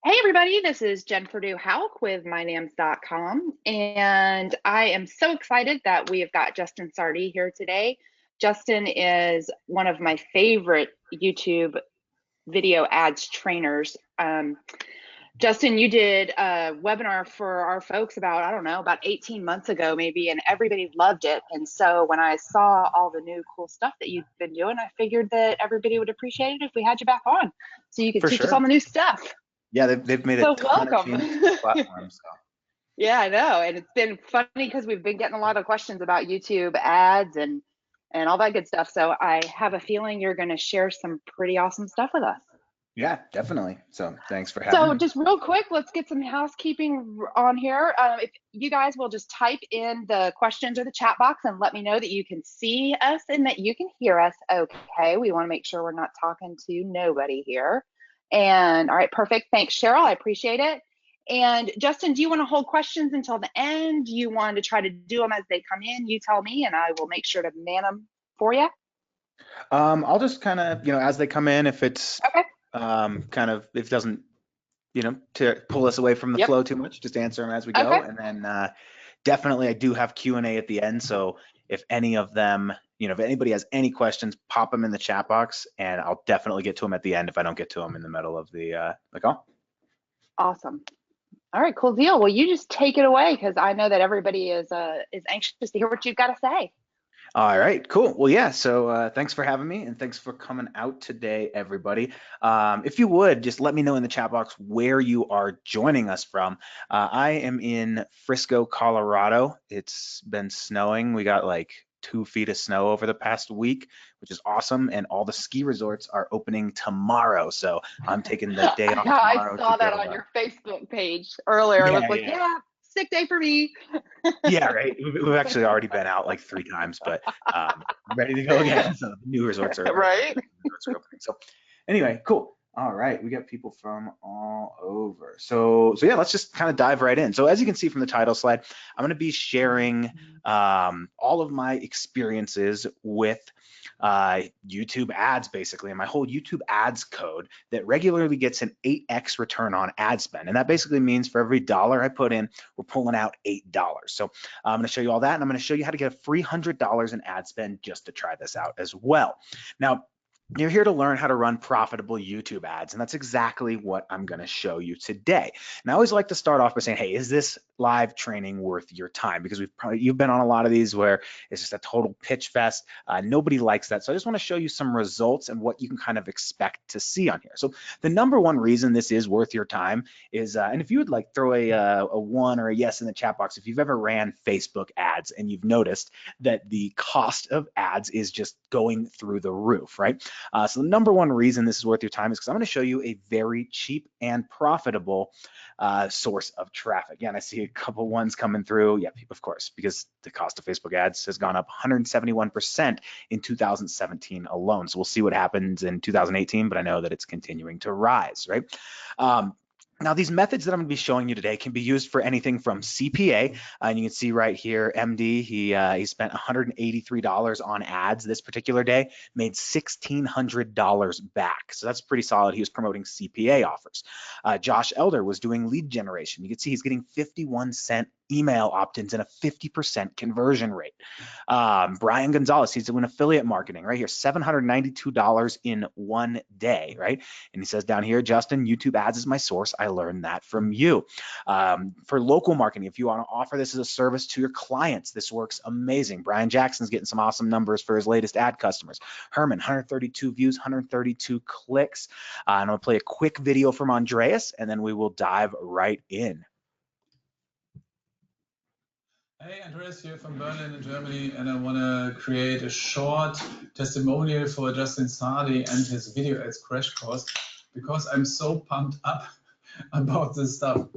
Hey everybody, this is Jen Purdue-Houck with MyNAMS.com, and I am so excited that we have got Justin Sardi here today. Justin is one of my favorite YouTube video ads trainers. Justin, you did a webinar for our folks about 18 months ago maybe, and everybody loved it. And so when I saw all the new cool stuff that you've been doing, I figured that everybody would appreciate it if we had you back on so you could For teach us sure. all the new stuff. Yeah, they've made a So ton of welcome. changes to the platform. So Yeah, I know. And it's been funny because we've been getting a lot of questions about YouTube ads and all that good stuff. So I have a feeling you're going to share some pretty awesome stuff with us. yeah, definitely. So thanks for having So me. just real quick, let's get some housekeeping on here. If you guys will just type in the questions or the chat box and let me know that you can see us and that you can hear us. Okay, we want to make sure we're not talking to nobody here. And all right, perfect. Thanks, Cheryl. I appreciate it. And Justin, do you want to hold questions until the end? Do you want to try to do them as they come in? You tell me, and I will make sure to man them for you. I'll just kind of, as they come in, if it's Okay. if it doesn't, to pull us away from the Yep. flow too much, just answer them as we Okay. go. And then definitely I do have Q&A at the end. So if any of them, if anybody has any questions, pop them in the chat box and I'll definitely get to them at the end if I don't get to them in the middle of the call. Awesome. All right, cool deal. Well, you just take it away because I know that everybody is anxious to hear what you've got to say. All right, cool. Well, yeah, so thanks for having me and thanks for coming out today, everybody. If you would, just let me know in the chat box where you are joining us from. I am in Frisco, Colorado. It's been snowing. We got like 2 feet of snow over the past week, which is awesome. And all the ski resorts are opening tomorrow. So I'm taking the day off I tomorrow to saw that go. on your Facebook page earlier. I was Yeah, like, yeah. yeah, sick day for me. Yeah, right. We've actually already been out like 3 times, but ready to go again. So the new resorts are Right? opening. So anyway, cool. All right, we got people from all over. So yeah, let's just kind of dive right in. So as you can see from the title slide, I'm going to be sharing all of my experiences with YouTube ads, basically, and my whole YouTube ads code that regularly gets an 8x return on ad spend. And that basically means for every dollar I put in, we're pulling out $8. So I'm going to show you all that, and I'm going to show you how to get a free $100 in ad spend just to try this out as well. Now, you're here to learn how to run profitable YouTube ads, and that's exactly what I'm going to show you today. And I always like to start off by saying, hey, is this live training worth your time? Because you've been on a lot of these where it's just a total pitch fest. Nobody likes that. So I just want to show you some results and what you can kind of expect to see on here. So the number one reason this is worth your time is, and if you would like throw a 1 or a yes in the chat box, if you've ever ran Facebook ads and you've noticed that the cost of ads is just going through the roof, right? So the number one reason this is worth your time is because I'm going to show you a very cheap and profitable source of traffic. Again, I see a couple ones coming through. Yeah, of course, because the cost of Facebook ads has gone up 171% in 2017 alone. So we'll see what happens in 2018, but I know that it's continuing to rise, right? Now, these methods that I'm going to be showing you today can be used for anything from CPA, and you can see right here, MD, he spent $183 on ads this particular day, made $1,600 back. So that's pretty solid. He was promoting CPA offers. Josh Elder was doing lead generation. You can see he's getting 51-cent email opt-ins and a 50% conversion rate. Brian Gonzalez, he's doing affiliate marketing right here, $792 in one day, right? And he says down here, Justin, YouTube ads is my source. I learned that from you. For local marketing, if you want to offer this as a service to your clients, this works amazing. Brian Jackson's getting some awesome numbers for his latest ad customers. Herman, 132 views, 132 clicks. And I'm going to play a quick video from Andreas, and then we will dive right in. Hey, Andreas here from Berlin in Germany, and I want to create a short testimonial for Justin Sardi and his video ads crash course because I'm so pumped up about this stuff.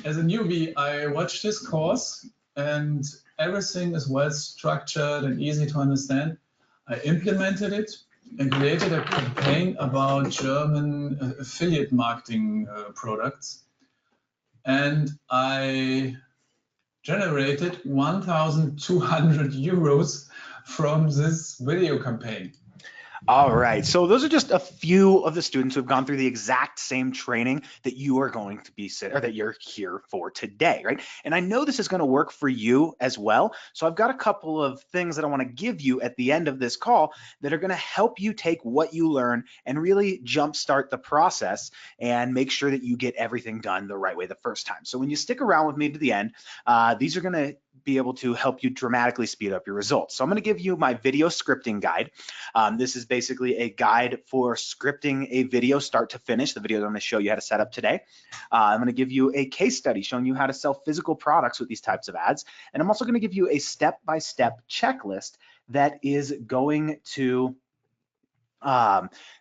As a newbie, I watched this course and everything is well structured and easy to understand. I implemented it and created a campaign about German affiliate marketing products, and I generated 1,200 euros from this video campaign. All right, so those are just a few of the students who have gone through the exact same training that you are going to be, or that you're here for today, right? And I know this is going to work for you as well. So I've got a couple of things that I want to give you at the end of this call that are going to help you take what you learn and really jumpstart the process and make sure that you get everything done the right way the first time. So when you stick around with me to the end, these are going to be able to help you dramatically speed up your results. So I'm going to give you my video scripting guide. This is basically a guide for scripting a video start to finish, the video that I'm going to show you how to set up today. I'm going to give you a case study showing you how to sell physical products with these types of ads. And I'm also going to give you a step-by-step checklist that is going to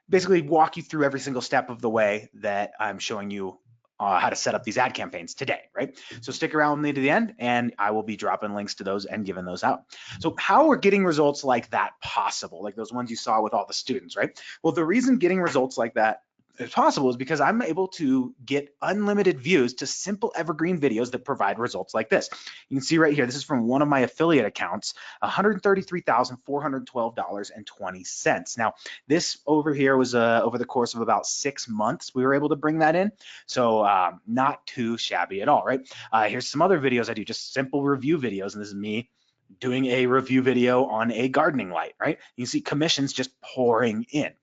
basically walk you through every single step of the way that I'm showing you how to set up these ad campaigns today, right? So stick around with me to the end and I will be dropping links to those and giving those out. So how are getting results like that possible? Like those ones you saw with all the students, right? Well, the reason getting results like that is possible is because I'm able to get unlimited views to simple evergreen videos that provide results like this. You can see right here, this is from one of my affiliate accounts, $133,412.20. Now, this over here was over the course of about 6 months, we were able to bring that in. So not too shabby at all, right? Here's some other videos I do, just simple review videos, and this is me doing a review video on a gardening light, right? You can see commissions just pouring in.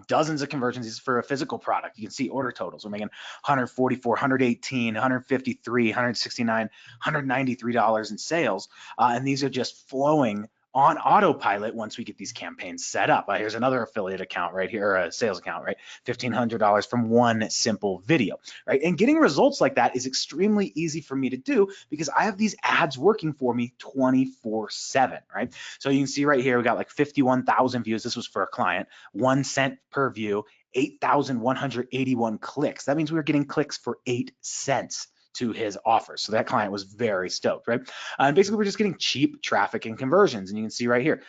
Dozens of conversions. This is for a physical product. You can see order totals. We're making 144, 118, 153, 169, $193 in sales. And these are just flowing on autopilot once we get these campaigns set up. Here's another affiliate account right here, or a sales account, right? $1,500 from one simple video, right? And getting results like that is extremely easy for me to do because I have these ads working for me 24/7, right? So you can see right here, we got like 51,000 views. This was for a client, 1 cent per view, 8,181 clicks. That means we were getting clicks for 8 cents to his offer. So that client was very stoked, right? And basically we're just getting cheap traffic and conversions. And you can see right here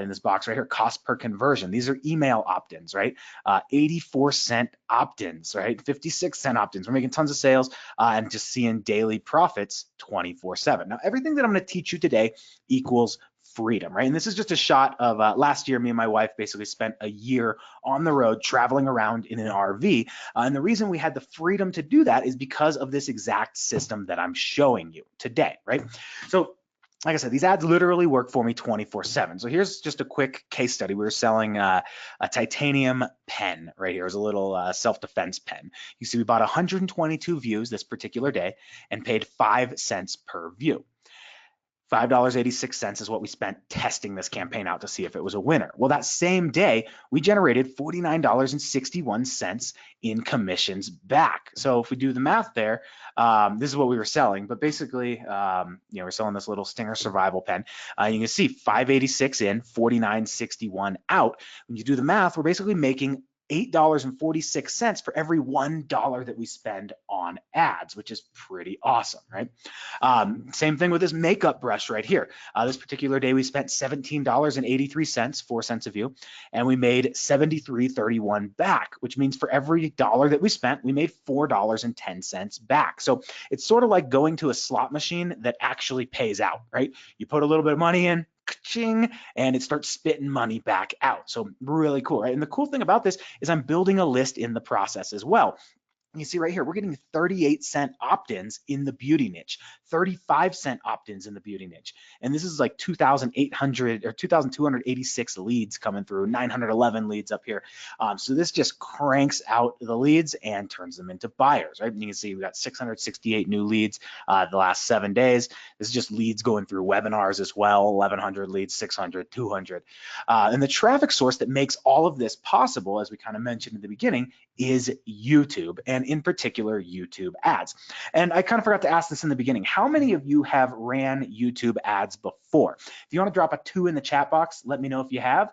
in this box right here, cost per conversion. These are email opt-ins, right? 84-cent opt-ins, right? 56-cent opt-ins. We're making tons of sales and just seeing daily profits 24/7. Now, everything that I'm going to teach you today equals freedom, right? And this is just a shot of last year, me and my wife basically spent a year on the road traveling around in an RV. And the reason we had the freedom to do that is because of this exact system that I'm showing you today, right? So like I said, these ads literally work for me 24/7. So here's just a quick case study. We were selling a titanium pen right here. It was a little self-defense pen. You see we bought 122 views this particular day and paid 5 cents per view. $5.86 is what we spent testing this campaign out to see if it was a winner. Well, that same day, we generated $49.61 in commissions back. So if we do the math there, this is what we were selling, but basically, we're selling this little Stinger survival pen. You can see 586 in, 49.61 out. When you do the math, we're basically making $8.46 for every $1 that we spend on ads, which is pretty awesome, right? Same thing with this makeup brush right here. This particular day, we spent $17.83, 4 cents a view, and we made $73.31 back, which means for every dollar that we spent, we made $4.10 back. So it's sort of like going to a slot machine that actually pays out, right? You put a little bit of money in, and it starts spitting money back out. So really cool, right? And the cool thing about this is I'm building a list in the process as well. You see right here, we're getting 38-cent opt-ins in the beauty niche, 35-cent opt-ins in the beauty niche. And this is like 2,800 or 2,286 leads coming through, 911 leads up here. So this just cranks out the leads and turns them into buyers, right? And you can see we got 668 new leads the last 7 days. This is just leads going through webinars as well, 1,100 leads, 600, 200. And the traffic source that makes all of this possible, as we kind of mentioned in the beginning, is YouTube, and in particular, YouTube ads. And I kind of forgot to ask this in the beginning. How many of you have ran YouTube ads before? If you want to drop a 2 in the chat box, let me know if you have.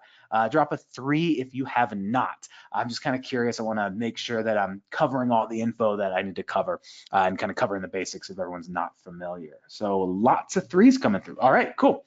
Drop a 3 if you have not. I'm just kind of curious. I want to make sure that I'm covering all the info that I need to cover and kind of covering the basics if everyone's not familiar. So lots of 3s coming through. All right, cool.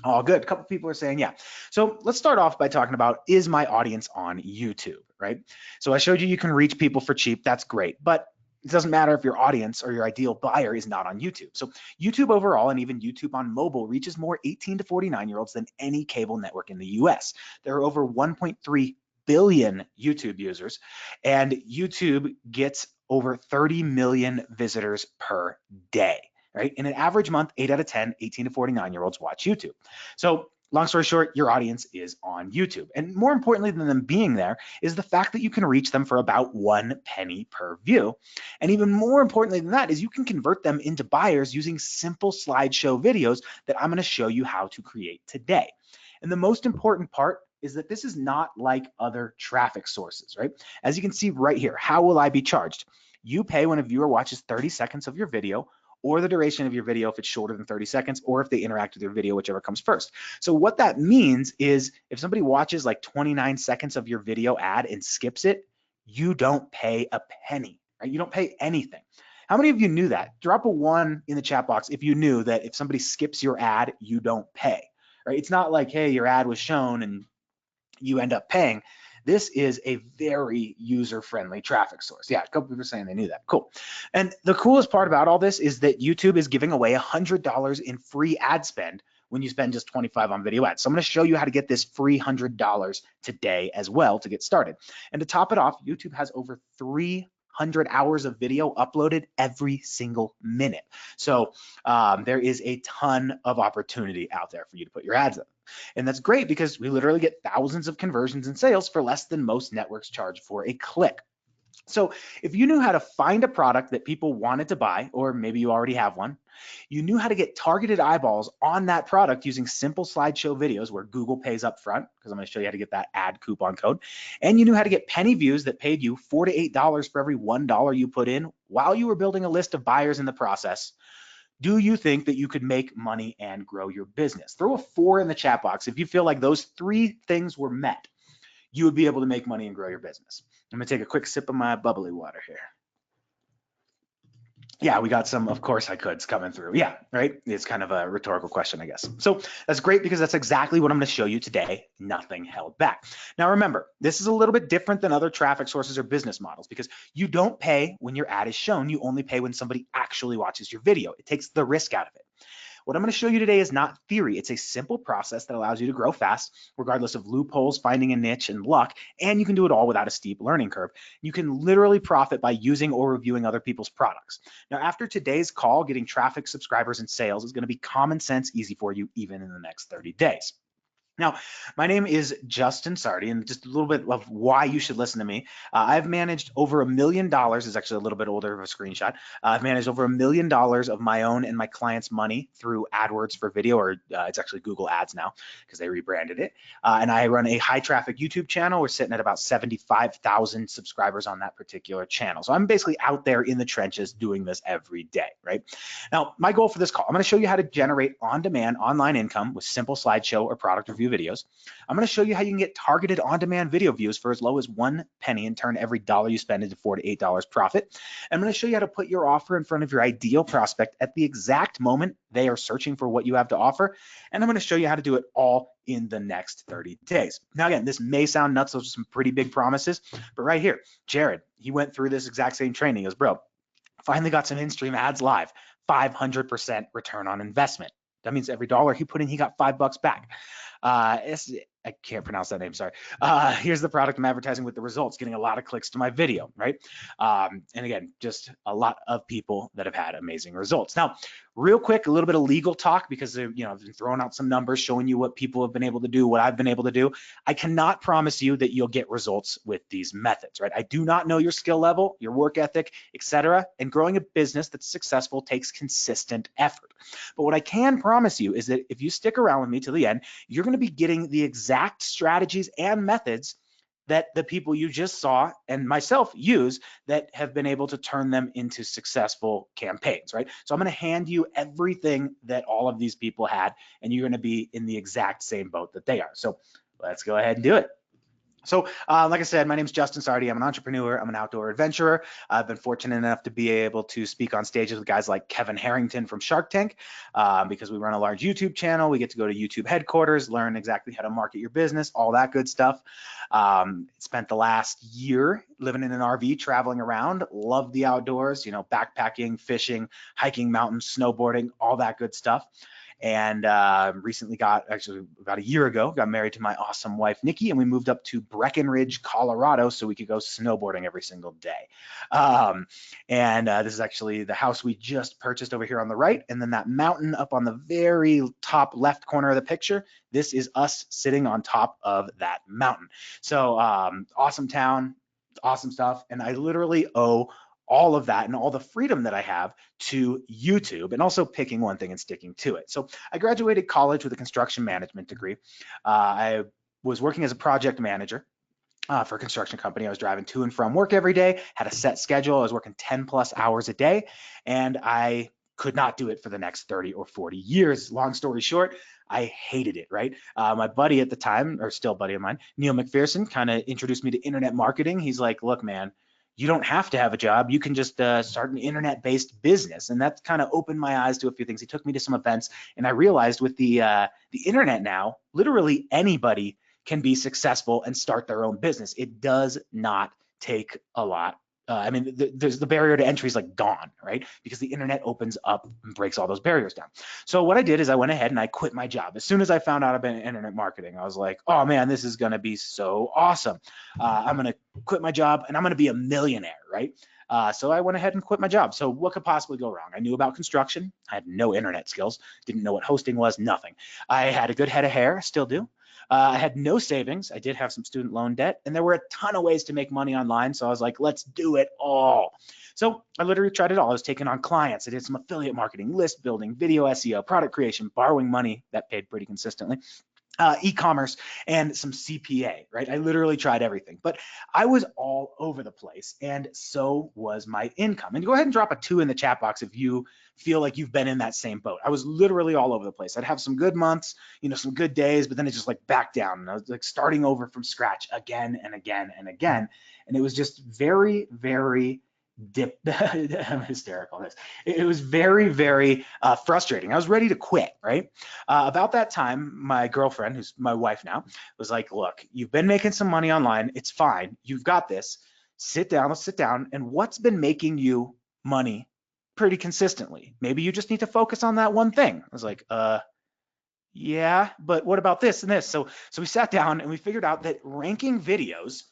All good. A couple people are saying yeah. So let's start off by talking about, is my audience on YouTube, right? So I showed you can reach people for cheap. That's great. But it doesn't matter if your audience or your ideal buyer is not on YouTube. So YouTube overall, and even YouTube on mobile, reaches more 18 to 49-year-olds than any cable network in the US. There are over 1.3 billion YouTube users, and YouTube gets over 30 million visitors per day, right? In an average month, 8 out of 10 18 to 49-year-olds watch YouTube. So long story short, your audience is on YouTube. And more importantly than them being there is the fact that you can reach them for about 1 penny per view. And even more importantly than that is you can convert them into buyers using simple slideshow videos that I'm going to show you how to create today. And the most important part is that this is not like other traffic sources, right? As you can see right here, how will I be charged? You pay when a viewer watches 30 seconds of your video, or the duration of your video if it's shorter than 30 seconds, or if they interact with your video, whichever comes first. So what that means is if somebody watches like 29 seconds of your video ad and skips it, you don't pay a penny, right? You don't pay anything. How many of you knew that? Drop a 1 in the chat box if you knew that if somebody skips your ad, you don't pay, right? It's not like, hey, your ad was shown and you end up paying. This is a very user-friendly traffic source. Yeah, a couple people are saying they knew that. Cool. And the coolest part about all this is that YouTube is giving away $100 in free ad spend when you spend just $25 on video ads. So I'm going to show you how to get this free $100 today as well to get started. And to top it off, YouTube has over 300 hours of video uploaded every single minute. So there is a ton of opportunity out there for you to put your ads up. And that's great because we literally get thousands of conversions and sales for less than most networks charge for a click. So if you knew how to find a product that people wanted to buy, or maybe you already have one, you knew how to get targeted eyeballs on that product using simple slideshow videos where Google pays up front, because I'm going to show you how to get that ad coupon code, and you knew how to get penny views that paid you $4 to $8 for every $1 you put in while you were building a list of buyers in the process, do you think that you could make money and grow your business? Throw a 4 in the chat box if you feel like those 3 things were met. You would be able to make money and grow your business. I'm going to take a quick sip of my bubbly water here. Yeah, we got some, of course I could's coming through. Yeah, right? It's kind of a rhetorical question, I guess. So that's great because that's exactly what I'm going to show you today. Nothing held back. Now remember, this is a little bit different than other traffic sources or business models because you don't pay when your ad is shown. You only pay when somebody actually watches your video. It takes the risk out of it. What I'm going to show you today is not theory. It's a simple process that allows you to grow fast, regardless of loopholes, finding a niche, and luck, and you can do it all without a steep learning curve. You can literally profit by using or reviewing other people's products. Now, after today's call, getting traffic, subscribers, and sales is going to be common sense easy for you even in the next 30 days. Now, my name is Justin Sardi, and just a little bit of why you should listen to me. I've managed over $1 million, is actually a little bit older of a screenshot. I've managed over $1 million of my own and my clients' money through AdWords for video, or it's actually Google Ads now because they rebranded it. And I run a high traffic YouTube channel. We're sitting at about 75,000 subscribers on that particular channel. So I'm basically out there in the trenches doing this every day, right? Now, my goal for this call, I'm going to show you how to generate on-demand online income with simple slideshow or product review videos. I'm going to show you how you can get targeted on-demand video views for as low as 1 penny and turn every dollar you spend into $4 to $8 profit. I'm going to show you how to put your offer in front of your ideal prospect at the exact moment they are searching for what you have to offer. And I'm going to show you how to do it all in the next 30 days. Now, again, this may sound nuts. Those are some pretty big promises, but right here, Jared, he went through this exact same training. He goes, bro, finally got some in-stream ads live, 500% return on investment. That means every dollar he put in, he got $5 back. I can't pronounce that name, sorry. Here's the product I'm advertising with the results, getting a lot of clicks to my video, right? And again, just a lot of people that have had amazing results. Now, real quick, a little bit of legal talk because I've been throwing out some numbers showing you what people have been able to do, what I've been able to do. I cannot promise you that you'll get results with these methods, right? I do not know your skill level, your work ethic, etc. And growing a business that's successful takes consistent effort. But what I can promise you is that if you stick around with me to the end, you're going to be getting the exact strategies and methods that the people you just saw and myself use that have been able to turn them into successful campaigns, right? So I'm going to hand you everything that all of these people had, and you're going to be in the exact same boat that they are. So let's go ahead and do it. So like I said, my name is Justin Sardi. I'm an entrepreneur. I'm an outdoor adventurer. I've been fortunate enough to be able to speak on stages with guys like Kevin Harrington from Shark Tank because we run a large YouTube channel. We get to go to YouTube headquarters, learn exactly how to market your business, all that good stuff. Spent the last year living in an RV, traveling around, love the outdoors, you know, backpacking, fishing, hiking mountains, snowboarding, all that good stuff. And recently actually about a year ago, got married to my awesome wife, Nikki, and we moved up to Breckenridge, Colorado, so we could go snowboarding every single day. This is actually the house we just purchased over here on the right. And then that mountain up on the very top left corner of the picture, this is us sitting on top of that mountain. So awesome town, awesome stuff. And I literally owe all of that and all the freedom that I have to YouTube, and also picking one thing and sticking to it. So I graduated college with a construction management degree. I was working as a project manager for a construction company. I was driving to and from work every day, had a set schedule. I was working 10+ hours a day, and I could not do it for the next 30 or 40 years. Long story short, I hated it, right? My buddy at the time, or still buddy of mine, Neil McPherson, kind of introduced me to internet marketing. He's like, look, man, you don't have to have a job. You can just start an internet-based business. And that kind of opened my eyes to a few things. He took me to some events, and I realized with the internet now, literally anybody can be successful and start their own business. It does not take a lot. I mean, there's the barrier to entry is like gone, right? Because the internet opens up and breaks all those barriers down. So what I did is I went ahead and I quit my job. As soon as I found out about internet marketing, I was like, oh man, this is gonna be so awesome. I'm gonna quit my job and I'm gonna be a millionaire, right? So I went ahead and quit my job. So what could possibly go wrong? I knew about construction. I had no internet skills, didn't know what hosting was, nothing. I had a good head of hair, still do. I had no savings. I did have some student loan debt, and there were a ton of ways to make money online. So I was like, let's do it all. So I literally tried it all. I was taking on clients. I did some affiliate marketing, list building, video SEO, product creation, borrowing money that paid pretty consistently, e-commerce, and some CPA, right? I literally tried everything, but I was all over the place, and so was my income. And go ahead and drop a 2 in the chat box if you feel like you've been in that same boat. I was literally all over the place. I'd have some good months, you know, some good days, but then it just like back down, and I was like starting over from scratch again and again and again. And it was just very, very I'm hysterical. It was very, very frustrating. I was ready to quit, right? About that time, my girlfriend, who's my wife now, was like, look, you've been making some money online. It's fine. You've got this. Sit down. Let's sit down. And what's been making you money pretty consistently? Maybe you just need to focus on that one thing. I was like, yeah, but what about this and this? So we sat down and we figured out that ranking videos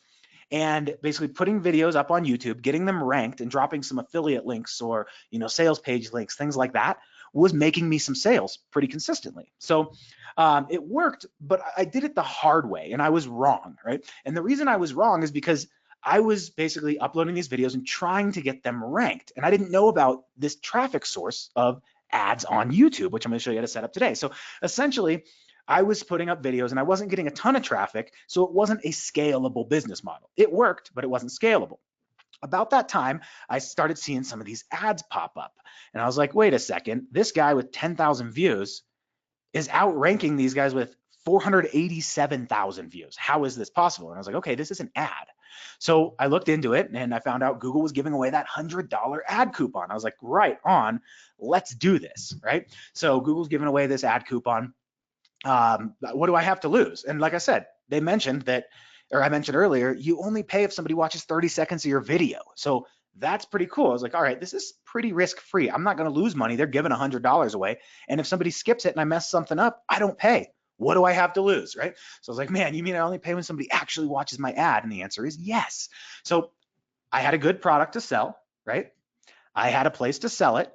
and basically putting videos up on YouTube, getting them ranked and dropping some affiliate links or, you know, sales page links, things like that, was making me some sales pretty consistently. So it worked, but I did it the hard way and I was wrong, right? And the reason I was wrong is because I was basically uploading these videos and trying to get them ranked. And I didn't know about this traffic source of ads on YouTube, which I'm going to show you how to set up today. So essentially, I was putting up videos and I wasn't getting a ton of traffic, so it wasn't a scalable business model. It worked, but it wasn't scalable. About that time, I started seeing some of these ads pop up, and I was like, wait a second, this guy with 10,000 views is outranking these guys with 487,000 views. How is this possible? And I was like, okay, this is an ad. So I looked into it and I found out Google was giving away that $100 ad coupon. I was like, right on, let's do this, right? So Google's giving away this ad coupon. What do I have to lose? And like I said, they mentioned that, or I mentioned earlier, you only pay if somebody watches 30 seconds of your video. So that's pretty cool. I was like, all right, this is pretty risk-free. I'm not going to lose money. They're giving $100 away. And if somebody skips it and I mess something up, I don't pay. What do I have to lose, right? So I was like, man, you mean I only pay when somebody actually watches my ad? And the answer is yes. So I had a good product to sell, right? I had a place to sell it,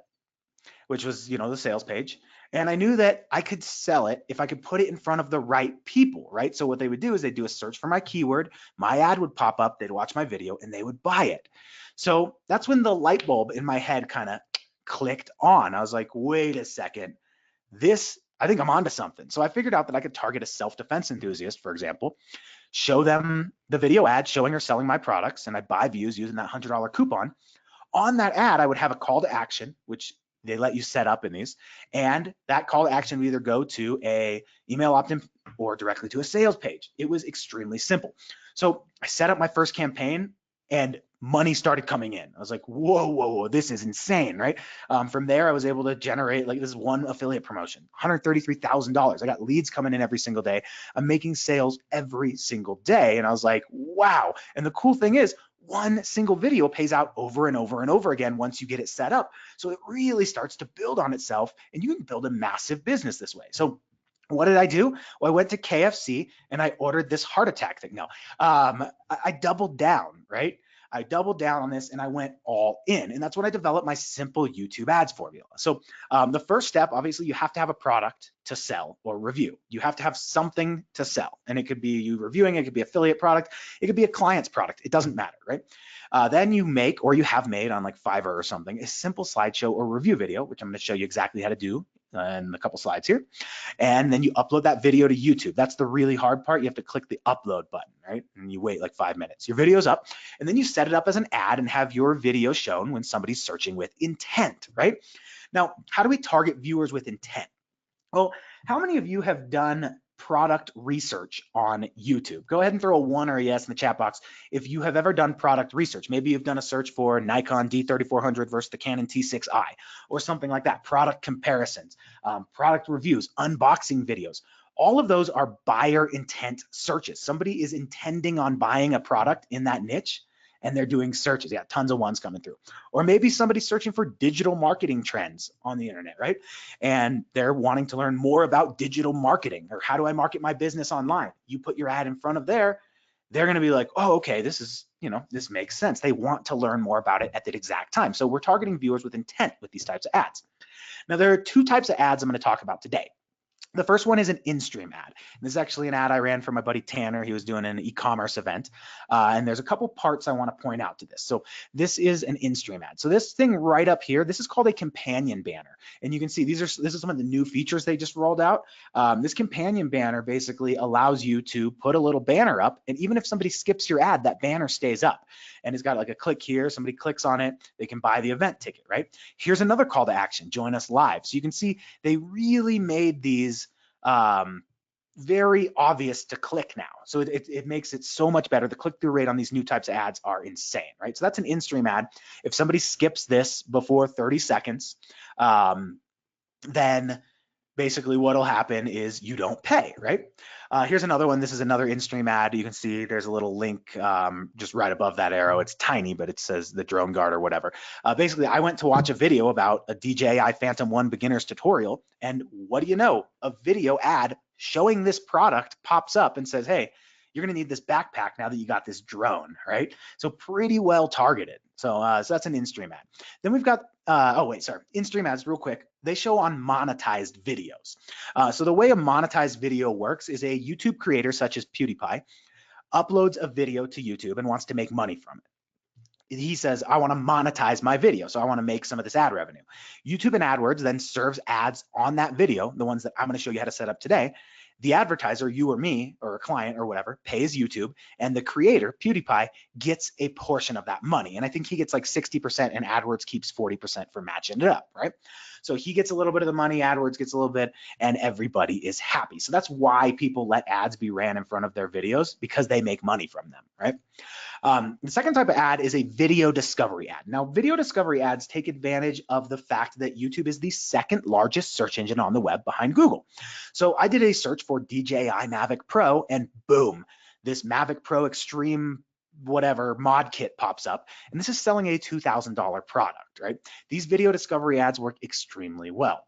which was, you know, the sales page. And I knew that I could sell it if I could put it in front of the right people, right? So what they would do is they'd do a search for my keyword, my ad would pop up, they'd watch my video, and they would buy it. So that's when the light bulb in my head kind of clicked on. I was like, wait a second, I think I'm onto something. So I figured out that I could target a self-defense enthusiast, for example, show them the video ad showing or selling my products, and I'd buy views using that $100 coupon. On that ad, I would have a call to action, which they let you set up in these, and that call to action would either go to a email opt-in or directly to a sales page. It was extremely simple. So I set up my first campaign and money started coming in. I was like, whoa, this is insane, right? From there, I was able to generate, like, this is one affiliate promotion, $133,000. I got leads coming in every single day. I'm making sales every single day. And I was like, wow. And the cool thing is, one single video pays out over and over and over again once you get it set up. So it really starts to build on itself, and you can build a massive business this way. So what did I do? Well, I went to KFC and I ordered this heart attack thing. No, I doubled down, right? I doubled down on this and I went all in. And that's when I developed my simple YouTube ads formula. So the first step, obviously, you have to have a product to sell or review. You have to have something to sell. And it could be you reviewing, it could be affiliate product, it could be a client's product. It doesn't matter, right? Then you make, or you have made on like Fiverr or something, a simple slideshow or review video, which I'm going to show you exactly how to do in a couple slides here. And then you upload that video to YouTube. That's the really hard part. You have to click the upload button, right? And you wait like 5 minutes. Your video's up, and then you set it up as an ad and have your video shown when somebody's searching with intent, right? Now, how do we target viewers with intent? Well, how many of you have done product research on YouTube? Go ahead and throw a 1 or a yes in the chat box if you have ever done product research. Maybe you've done a search for Nikon D3400 versus the Canon T6i or something like that. Product comparisons, product reviews, unboxing videos. All of those are buyer intent searches. Somebody is intending on buying a product in that niche, and they're doing searches. Yeah, tons of ones coming through. Or maybe somebody's searching for digital marketing trends on the internet, right? And they're wanting to learn more about digital marketing, or how do I market my business online? You put your ad in front of there, they're going to be like, oh, okay, this is, this makes sense. They want to learn more about it at that exact time. So we're targeting viewers with intent with these types of ads. Now, there are 2 types of ads I'm going to talk about today. The first one is an in-stream ad. And this is actually an ad I ran for my buddy Tanner. He was doing an e-commerce event. And there's a couple parts I want to point out to this. So this is an in-stream ad. So this thing right up here, this is called a companion banner. And you can see this is some of the new features they just rolled out. This companion banner basically allows you to put a little banner up. And even if somebody skips your ad, that banner stays up. And it's got like a click here. Somebody clicks on it, they can buy the event ticket, right? Here's another call to action, join us live. So you can see they really made these very obvious to click now. So it makes it so much better. The click-through rate on these new types of ads are insane, right? So that's an in-stream ad. If somebody skips this before 30 seconds, then basically what'll happen is you don't pay, right? Here's another one. This is another in-stream ad. You can see there's a little link just right above that arrow. It's tiny, but it says the drone guard or whatever. Basically, I went to watch a video about a DJI Phantom 1 beginner's tutorial, and what do you know? A video ad showing this product pops up and says, hey, you're gonna need this backpack now that you got this drone, right? So pretty well targeted. So that's an in-stream ad. Then we've got, in-stream ads real quick. They show on monetized videos. So the way a monetized video works is a YouTube creator such as PewDiePie uploads a video to YouTube and wants to make money from it. He says, I want to monetize my video, so I want to make some of this ad revenue. YouTube and AdWords then serves ads on that video, the ones that I'm going to show you how to set up today. The advertiser, you or me, or a client or whatever, pays YouTube, and the creator, PewDiePie, gets a portion of that money. And I think he gets like 60%, and AdWords keeps 40% for matching it up, right? So he gets a little bit of the money, AdWords gets a little bit, and everybody is happy. So that's why people let ads be ran in front of their videos, because they make money from them, right? The second type of ad is a video discovery ad. Now, video discovery ads take advantage of the fact that YouTube is the second largest search engine on the web behind Google. So I did a search for DJI Mavic Pro, and boom, this Mavic Pro Extreme whatever mod kit pops up, and this is selling a $2,000 product, right? These video discovery ads work extremely well.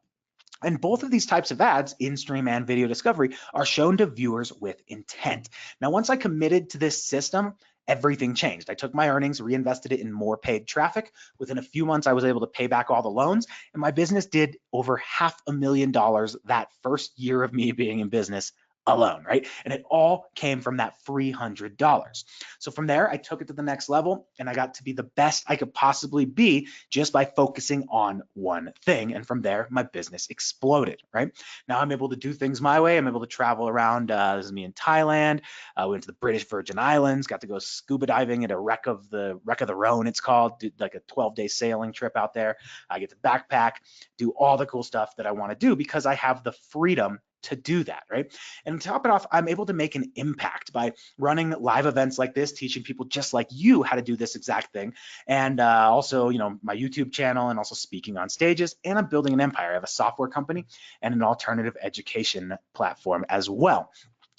And both of these types of ads, in-stream and video discovery, are shown to viewers with intent. Now, once I committed to this system, everything changed. I took my earnings, reinvested it in more paid traffic. Within a few months, I was able to pay back all the loans, and my business did over $500,000 that first year of me being in business alone, right? And it all came from that free $100. So from there, I took it to the next level and I got to be the best I could possibly be just by focusing on one thing. And from there, my business exploded, right? Now I'm able to do things my way. I'm able to travel around. This is me in Thailand. We went to the British Virgin Islands, got to go scuba diving at a wreck of the Rhone, it's called, did like a 12-day sailing trip out there. I get to backpack, do all the cool stuff that I want to do because I have the freedom to do that, right? And to top it off, I'm able to make an impact by running live events like this, teaching people just like you how to do this exact thing. And also, my YouTube channel and also speaking on stages. And I'm building an empire. I have a software company and an alternative education platform as well.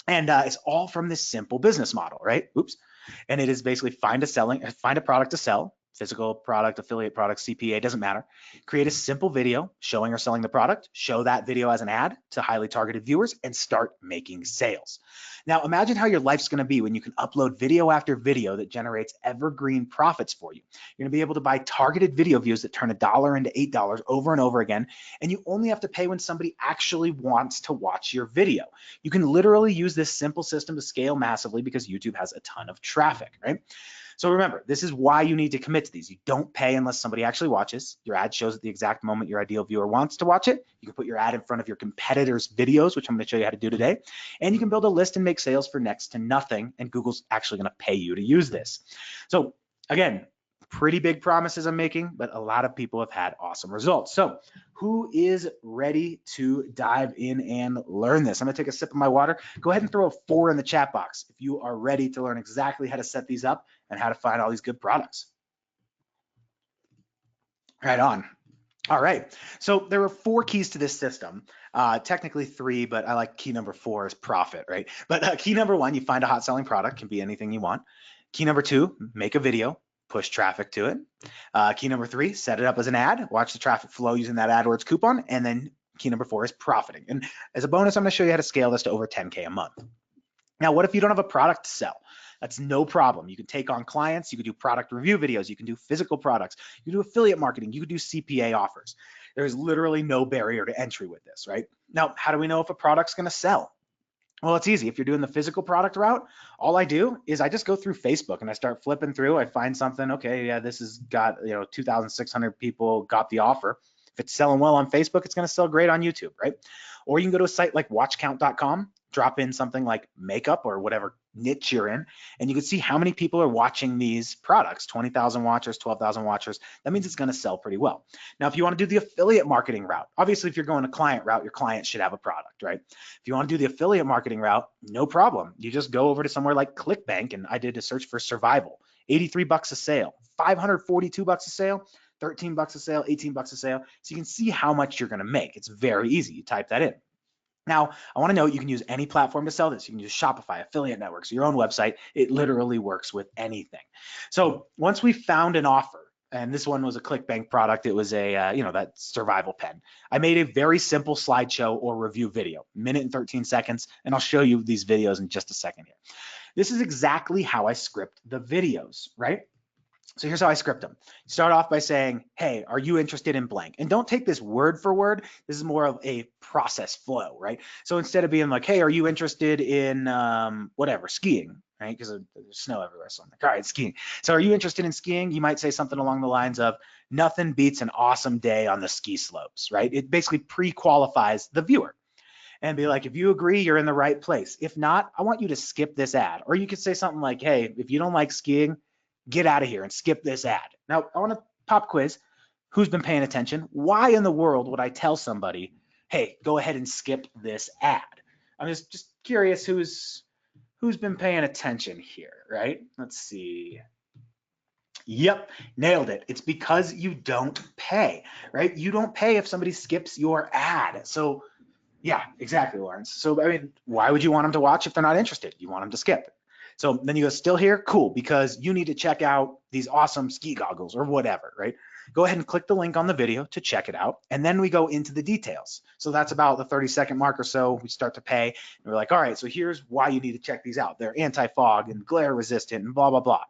And it's all from this simple business model, right? Oops. And it is basically find a product to sell, physical product, affiliate product, CPA, doesn't matter. Create a simple video showing or selling the product, show that video as an ad to highly targeted viewers, and start making sales. Now, imagine how your life's going to be when you can upload video after video that generates evergreen profits for you. You're going to be able to buy targeted video views that turn $1 into $8 over and over again, and you only have to pay when somebody actually wants to watch your video. You can literally use this simple system to scale massively because YouTube has a ton of traffic, right? So remember, this is why you need to commit to these. You don't pay unless somebody actually watches. Your ad shows at the exact moment your ideal viewer wants to watch it. You can put your ad in front of your competitors' videos, which I'm going to show you how to do today. And you can build a list and make sales for next to nothing. And Google's actually going to pay you to use this. So again, pretty big promises I'm making, but a lot of people have had awesome results. So who is ready to dive in and learn this? I'm going to take a sip of my water. Go ahead and throw a 4 in the chat box if you are ready to learn exactly how to set these up and how to find all these good products. Right on. All right. So there are 4 keys to this system. Technically 3, but I like key number 4 is profit, right? But key number 1, you find a hot selling product, can be anything you want. Key number 2, make a video, push traffic to it. Key number 3, set it up as an ad, watch the traffic flow using that AdWords coupon. And then key number 4 is profiting. And as a bonus, I'm going to show you how to scale this to over 10K a month. Now, what if you don't have a product to sell? That's no problem. You can take on clients, you can do product review videos, you can do physical products, you can do affiliate marketing, you can do CPA offers. There's literally no barrier to entry with this, right? Now, how do we know if a product's going to sell? Well, it's easy. If you're doing the physical product route, all I do is I just go through Facebook and I start flipping through. I find something, okay, yeah, this has got 2,600 people got the offer. If it's selling well on Facebook, it's going to sell great on YouTube, right? Or you can go to a site like watchcount.com, drop in something like makeup or whatever niche you're in, and you can see how many people are watching these products, 20,000 watchers, 12,000 watchers. That means it's going to sell pretty well. Now, if you want to do the affiliate marketing route, obviously, if you're going a client route, your client should have a product, right? If you want to do the affiliate marketing route, no problem. You just go over to somewhere like ClickBank, and I did a search for survival, 83 bucks a sale, 542 bucks a sale, 13 bucks a sale, 18 bucks a sale. So you can see how much you're going to make. It's very easy. You type that in. Now, I want to note you can use any platform to sell this. You can use Shopify, affiliate networks, your own website. It literally works with anything. So once we found an offer, and this one was a ClickBank product, it was a, that survival pen. I made a very simple slideshow or review video, minute and 13 seconds, and I'll show you these videos in just a second here. This is exactly how I script the videos, right? So here's how I script them. Start off by saying, hey, are you interested in blank? And don't take this word for word. This is more of a process flow, right? So instead of being like, hey, are you interested in whatever, skiing, right? Because there's snow everywhere. So I'm like, all right, skiing. So are you interested in skiing? You might say something along the lines of, nothing beats an awesome day on the ski slopes, right? It basically pre-qualifies the viewer. And be like, if you agree, you're in the right place. If not, I want you to skip this ad. Or you could say something like, hey, if you don't like skiing, get out of here and skip this ad. Now, I want to pop quiz. Who's been paying attention? Why in the world would I tell somebody, hey, go ahead and skip this ad? I'm just curious who's been paying attention here, right? Let's see. Yep, nailed it. It's because you don't pay, right? You don't pay if somebody skips your ad. So yeah, exactly, Lawrence. So, I mean, why would you want them to watch if they're not interested? You want them to skip. So then you go, still here? Cool, because you need to check out these awesome ski goggles or whatever, right? Go ahead and click the link on the video to check it out. And then we go into the details. So that's about the 30-second mark or so. We start to pay. And we're like, all right, so here's why you need to check these out. They're anti-fog and glare resistant and blah, blah, blah.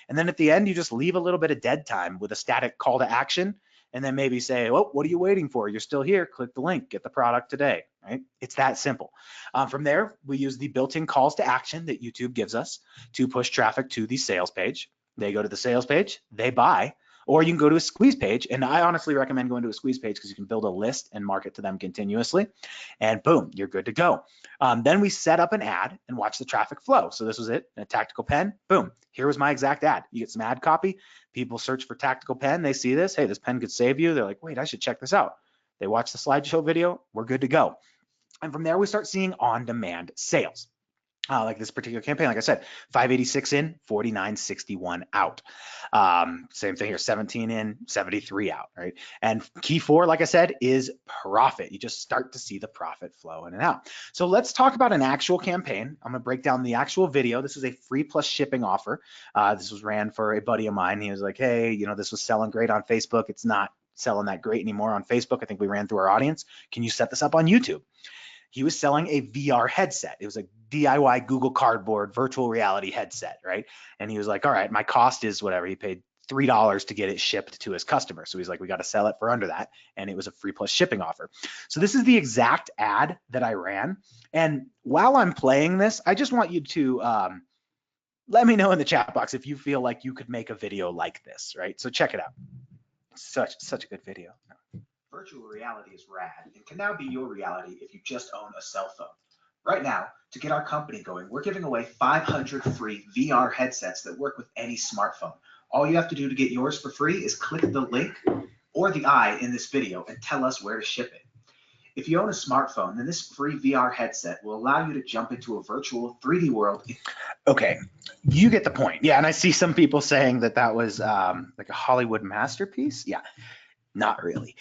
And then at the end, you just leave a little bit of dead time with a static call to action. and then maybe say, oh, what are you waiting for? You're still here. Click the link, get the product today, right? It's that simple. From there, we use the built-in calls to action that YouTube gives us to push traffic to the sales page. They go to the sales page, they buy, or you can go to a squeeze page. And I honestly recommend going to a squeeze page because you can build a list and market to them continuously. And boom, you're good to go. Then we set up an ad and watch the traffic flow. So this was it, a tactical pen, boom. Here was my exact ad. You get some ad copy. People search for tactical pen. They see this. Hey, this pen could save you. They're like, wait, I should check this out. They watch the slideshow video. We're good to go. And from there, we start seeing on-demand sales. Like this particular campaign, like I said, 586 in, 4961 out. Same thing here, 17 in, 73 out, right? And key 4, like I said, is profit. You just start to see the profit flow in and out. So let's talk about an actual campaign. I'm gonna break down the actual video. This is a free plus shipping offer. This was ran for a buddy of mine. He was like, hey, you know, this was selling great on Facebook. It's not selling that great anymore on Facebook. I think we ran through our audience. Can you set this up on YouTube? He was selling a VR headset. It was a DIY Google Cardboard virtual reality headset, right? And he was like, all right, my cost is whatever. He paid $3 to get it shipped to his customer. So he's like, we got to sell it for under that. And it was a free plus shipping offer. So this is the exact ad that I ran. And while I'm playing this, I just want you to let me know in the chat box if you feel like you could make a video like this, right? So check it out. Such a good video. Virtual reality is rad and can now be your reality if you just own a cell phone. Right now, to get our company going, we're giving away 500 free VR headsets that work with any smartphone. All you have to do to get yours for free is click the link or the I in this video and tell us where to ship it. If you own a smartphone, then this free VR headset will allow you to jump into a virtual 3D world. Okay, you get the point. Yeah, and I see some people saying that that was like a Hollywood masterpiece. Yeah. Not really.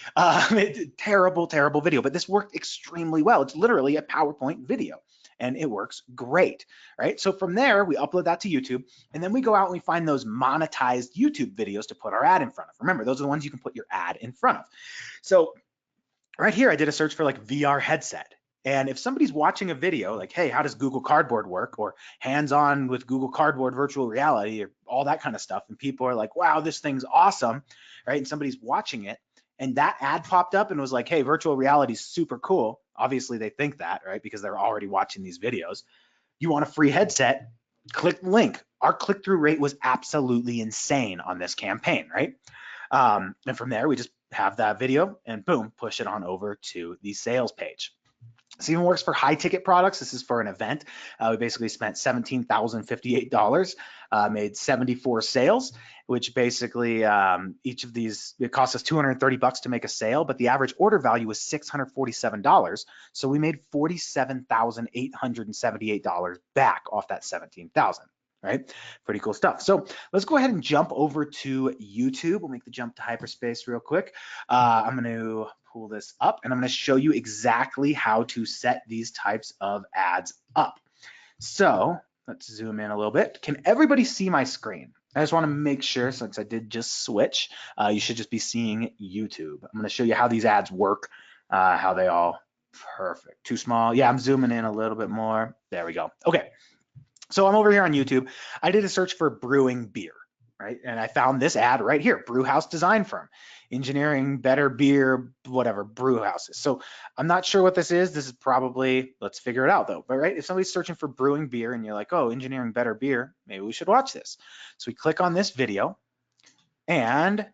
Terrible, terrible video, but this worked extremely well. It's literally a PowerPoint video and it works great, right? So from there, we upload that to YouTube and then we go out and we find those monetized YouTube videos to put our ad in front of. Remember, those are the ones you can put your ad in front of. So right here, I did a search for like VR headset. And if somebody's watching a video like, hey, how does Google Cardboard work? Or hands-on with Google Cardboard virtual reality or all that kind of stuff. And people are like, wow, this thing's awesome, right? And somebody's watching it. And that ad popped up and was like, hey, virtual reality is super cool. Obviously, they think that, right? Because they're already watching these videos. You want a free headset? Click the link. Our click-through rate was absolutely insane on this campaign, right? And from there, we just have that video and boom, push it on over to the sales page. This even works for high ticket products. This is for an event. We basically spent $17,058, made 74 sales, which basically each of these, it cost us $230 to make a sale, but the average order value was $647. So we made $47,878 back off that $17,000. Right? Pretty cool stuff. So let's go ahead and jump over to YouTube. We'll make the jump to hyperspace real quick. I'm going to pull this up and I'm going to show you exactly how to set these types of ads up. So let's zoom in a little bit. Can everybody see my screen? I just want to make sure, since I did just switch, you should just be seeing YouTube. I'm going to show you how these ads work, how they all, perfect. Too small. Yeah, I'm zooming in a little bit more. There we go. Okay. So I'm over here on YouTube. I did a search for brewing beer, right? And I found this ad right here, brew house design firm, engineering better beer, whatever, brew houses. So I'm not sure what this is. This is probably, let's figure it out though. But right, if somebody's searching for brewing beer and you're like, oh, engineering better beer, maybe we should watch this. So we click on this video and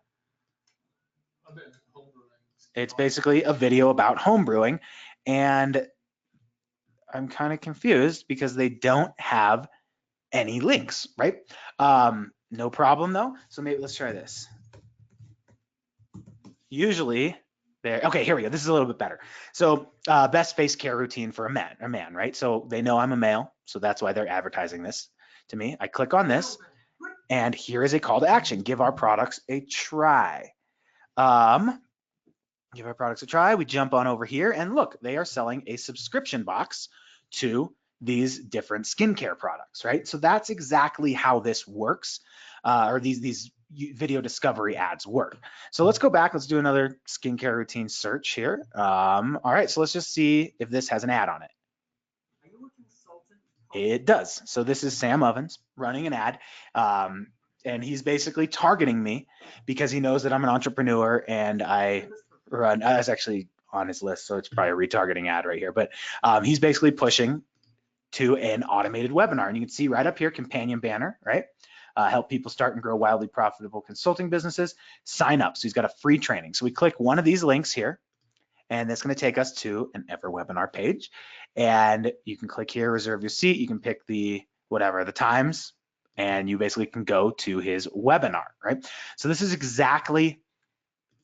it's basically a video about home brewing. And I'm kind of confused because they don't have any links, right? No problem though. So maybe let's try this. Usually there, okay, here we go. This is a little bit better. So best face care routine for a man, right? So they know I'm a male, so that's why they're advertising this to me. I click on this and here is a call to action. Give our products a try. Give our products a try. We jump on over here and look, they are selling a subscription box to these different skincare products, right? So that's exactly how this works, or these video discovery ads work. So let's go back. Let's do another skincare routine search here. All right, so let's just see if this has an ad on it. It does. So this is Sam Ovens running an ad. And he's basically targeting me because he knows that I'm an entrepreneur and I was actually on his list, so it's probably a retargeting ad right here, but he's basically pushing to an automated webinar. And you can see right up here, companion banner, right? Help people start and grow wildly profitable consulting businesses. Sign up. So he's got a free training. So we click one of these links here, and that's going to take us to an Ever webinar page. And you can click here, reserve your seat. You can pick the times, and you basically can go to his webinar, right? So this is exactly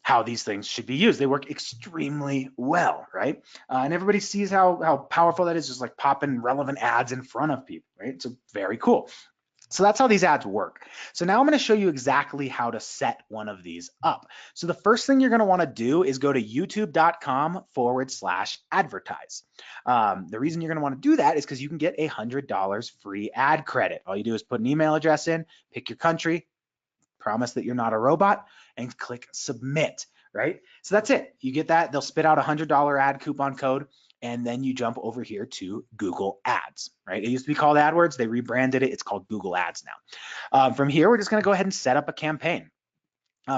how these things should be used. They work extremely well, right? And everybody sees how powerful that is, just like popping relevant ads in front of people, right? So very cool. So that's how these ads work. So now I'm going to show you exactly how to set one of these up. So the first thing you're going to want to do is go to youtube.com/advertise. The reason you're going to want to do that is because you can get $100 free ad credit. All you do is put an email address in, pick your country, promise that you're not a robot, and click submit, right? So that's it. You get that. They'll spit out a $100 ad coupon code, and then you jump over here to Google Ads, right? It used to be called AdWords. They rebranded it. It's called Google Ads now. From here, we're just going to go ahead and set up a campaign.